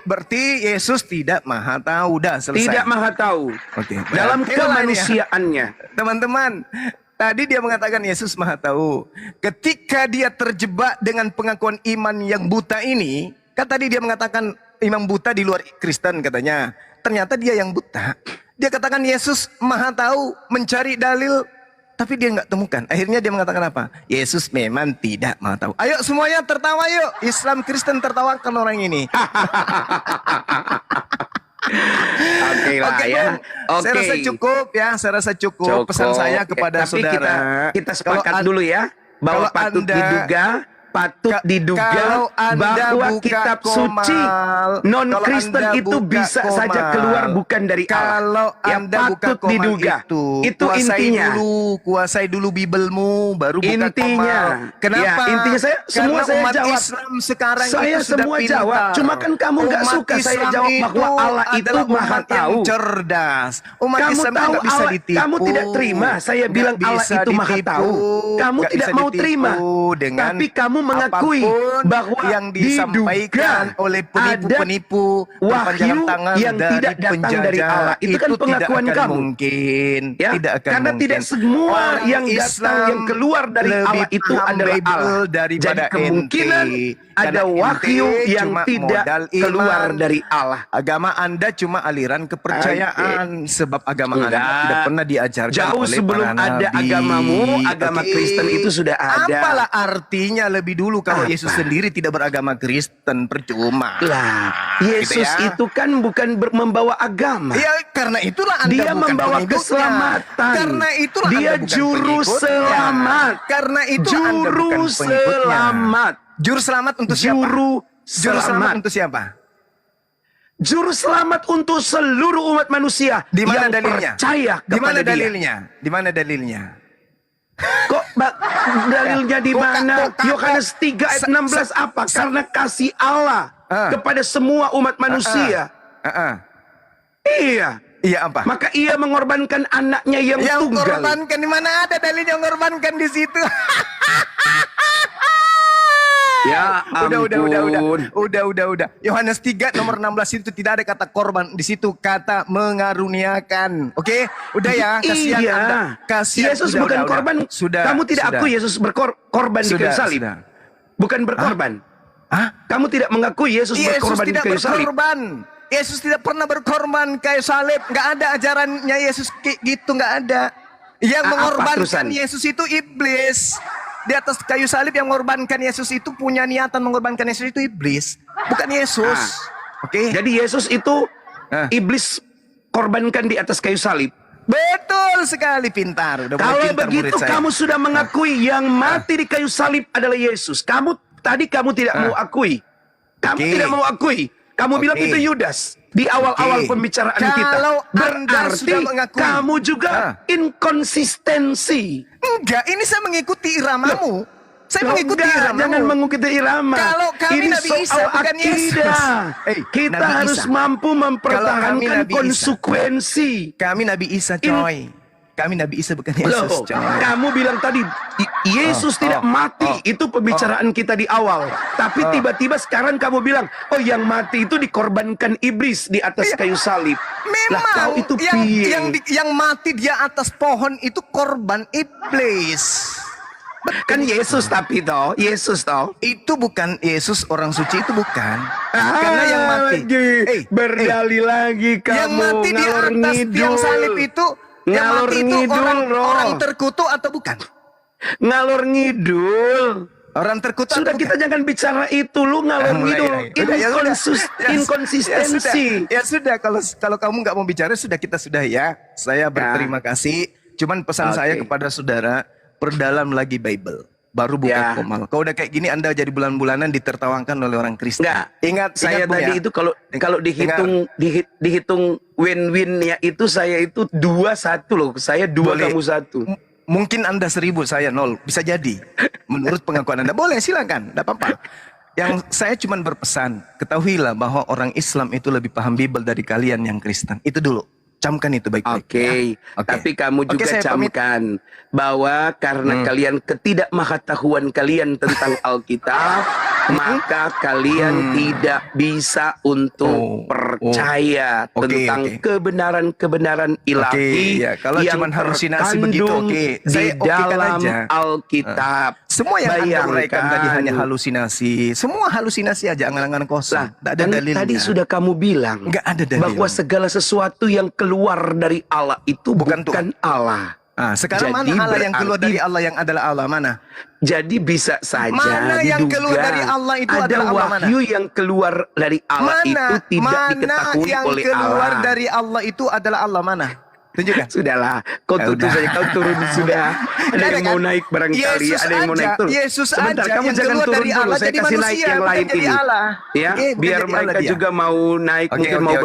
berarti Yesus tidak maha tahu. Dah selesai. Tidak maha tahu. Oke. Dalam Berarti kemanusiaannya. Teman-teman, tadi dia mengatakan Yesus maha tahu. Ketika dia terjebak dengan pengakuan iman yang buta ini, kan tadi dia mengatakan imam buta di luar Kristen katanya. Ternyata dia yang buta. Dia katakan Yesus maha tahu, mencari dalil, tapi dia nggak temukan. Akhirnya dia mengatakan apa? Yesus memang tidak maha tahu. Ayo semuanya tertawa yuk. Islam Kristen tertawakan orang ini. Oke lah Oke, ya. Bung. Saya rasa cukup ya. Saya rasa cukup. Pesan saya kepada Tapi saudara. kita sepakat dulu ya bahwa kalau patut diduga kalau Anda bahwa buka kitab Komal, suci non Kristen kalau Anda itu buka bisa Komal, saja keluar bukan dari Allah. Kalau Ya, Anda buka patut Komal diduga. Itu intinya. Kuasai dulu Bibelmu, baru buka Intinya. Komal. Kenapa? Ya, intinya semua Karena saya umat jawab. Islam sekarang Saya itu sudah semua pintar. jawab. Cuma kan kamu nggak Umat suka saya Islam jawab bahwa Allah itu adalah maha umat yang tahu. cerdas. Umat Kamu Islam tahu nggak bisa Allah, ditipu. kamu tidak terima saya Nggak bilang Allah bisa itu maha ditipu. tahu. Kamu Nggak tidak bisa mau ditipu terima. dengan Tapi kamu mengakui apapun bahwa yang disampaikan diduga oleh ada penipu-penipu wahyu tangan yang dari tidak datang penjajah. dari Allah. Itu kan pengakuan tidak akan kamu. Mungkin, Ya, tidak akan karena mungkin. tidak semua Orang yang datang Islam yang keluar dari lebih Allah itu paham adalah Bible Allah. daripada Jadi kemungkinan ente. ada Karena wahyu ente yang cuma tidak modal keluar iman. dari Allah. Agama Anda cuma aliran kepercayaan, sebab agama Anda Enggak. tidak pernah diajarkan Jauh oleh sebelum para ada nabi. agamamu, agama Oke. Kristen itu sudah ada. Apalah artinya lebih dulu kalau Apa? Yesus sendiri tidak beragama Kristen, percuma. Lah, Yesus Gitu ya. itu kan bukan membawa agama. Ya karena itulah Anda Dia bukan membawa pengikutnya. keselamatan. Karena itulah Dia Anda bukan juru pengikutnya. selamat. Karena itu Anda Juru bukan pengikutnya. selamat. Juru selamat untuk siapa? Juru Juru selamat selamat. untuk siapa? Juru selamat untuk seluruh umat manusia Di mana yang dalilnya? percaya Di mana kepada dia. dalilnya? Di mana dalilnya? Kok dalilnya di Kok- mana? kok- Yohanes 3 ayat 16 apa? Karena kasih Allah kepada semua umat manusia. Iya. Iya apa? Maka ia mengorbankan anaknya yang tunggal. Mengorbankan di mana ada dalilnya mengorbankan di situ? Ya Udah. Yohanes 3 nomor 16 itu tidak ada kata korban. Di situ kata mengaruniakan. Oke? Udah ya, kasihan Iya. Anda. Kasihan. Yesus Udah, bukan udah. korban. Sudah. Kamu tidak sudah. akui Yesus berkorban di kayu salib. Sudah. Bukan berkorban. Hah? Kamu tidak mengakui Yesus Yesus berkorban di tidak kayu salib. berkorban. Yesus tidak pernah berkorban kayu salib. Nggak ada ajarannya Yesus kayak gitu, nggak ada. Yang Apa mengorbankan terusan? Yesus itu iblis. Di atas kayu salib yang mengorbankan Yesus itu punya niatan mengorbankan Yesus itu iblis, bukan Yesus. Oke. Jadi Yesus itu Ah. iblis korbankan di atas kayu salib. Betul sekali, pintar. Udah mulai Kalau pintar murid begitu saya. kamu sudah mengakui yang mati di kayu salib adalah Yesus. Tadi kamu tidak mau akui. Kamu Oke. tidak mau akui. Kamu bilang Oke. itu Yudas di awal-awal Oke. pembicaraan Kalau kita. Anda Berarti sudah mengakui. kamu juga inkonsistensi. Enggak, ini saya mengikuti iramamu. Saya mengikuti Enggak, iramamu. jangan mengikuti irama. Kalau kami ini Nabi soal Isa, bukan Yesus. akidah. Kita Kita harus mampu mempertahankan Nabi Isa. konsekuensi. Kami Nabi Isa, coy. Kami Nabi Isa bukan Yesus, Loh, coy. kamu bilang tadi Yesus tidak mati. Itu pembicaraan kita di awal. Tapi tiba-tiba sekarang kamu bilang, oh yang mati itu dikorbankan iblis di atas kayu salib. Lah kau Memang itu yang, piye? yang mati di atas pohon itu korban iblis. Kan Yesus tapi toh, Yesus toh. Itu bukan Yesus orang suci, itu bukan. Karena yang mati. Berdalil lagi kamu. Yang mati di ngalor atas ngidul. yang salib itu, yang Ngalor mati itu ngidul, orang Roh. terkutuk atau bukan? Ngalor ngidul. Orang terkutuk Sudah atau kita bukan? jangan bicara itu, lu ngalor ngidul. Udah, ya sudah. Inkonsistensi. Ya sudah, kalau kamu nggak mau bicara sudah, kita sudah ya. Saya berterima kasih. Cuman pesan saya kepada saudara, perdalam lagi Bible. Baru buka Komal. Kalau udah kayak gini Anda jadi bulan-bulanan ditertawakan oleh orang Kristen. Enggak. Ingat Saya Bung, tadi ya. itu kalau dihitung win-winnya itu saya itu 2-1 loh. Saya 2 Boleh. kamu 1. Mungkin Anda 1000, saya 0. Bisa jadi. Menurut pengakuan Anda. Boleh, silakan. Tidak apa-apa. Yang saya cuma berpesan, ketahuilah bahwa orang Islam itu lebih paham Bible dari kalian yang Kristen. Itu dulu. Camkan itu baik-baik. Oke. Ya? Tapi kamu juga saya pamit. camkan bahwa karena kalian ketidakmengetahuan kalian tentang Alkitab, maka kalian tidak bisa untuk percaya tentang kebenaran-kebenaran ilahi ya. Kalau yang cuman halusinasi begitu, di dalam aja. Alkitab. Semua yang Anda uraikan tadi hanya halusinasi. Semua halusinasi aja, angan-angan kosong. Tidak ada dalilnya. Tadi sudah kamu bilang nggak ada dalil. bahwa segala sesuatu yang keluar dari Allah itu bukan Allah. Sekarang mana Allah yang keluar dari Allah yang adalah Allah? Mana? Jadi bisa saja mana yang keluar dari Allah itu ada adalah Allah, wahyu yang keluar dari Allah itu tidak diketahui yang oleh keluar Allah. dari Allah itu adalah Allah mana? Tunjukkan. Sudahlah, kau tutup saja, kau turun sudah. Ada yang mau naik barangkali, ada yang mau naik turun. Yesus Sebentar, aja kamu yang jangan keluar turun dari dulu. Allah Saya jadi kasih naik manusia, yang bukan lain jadi ini. Allah. Ya, biar mereka juga mau naik, mungkin mau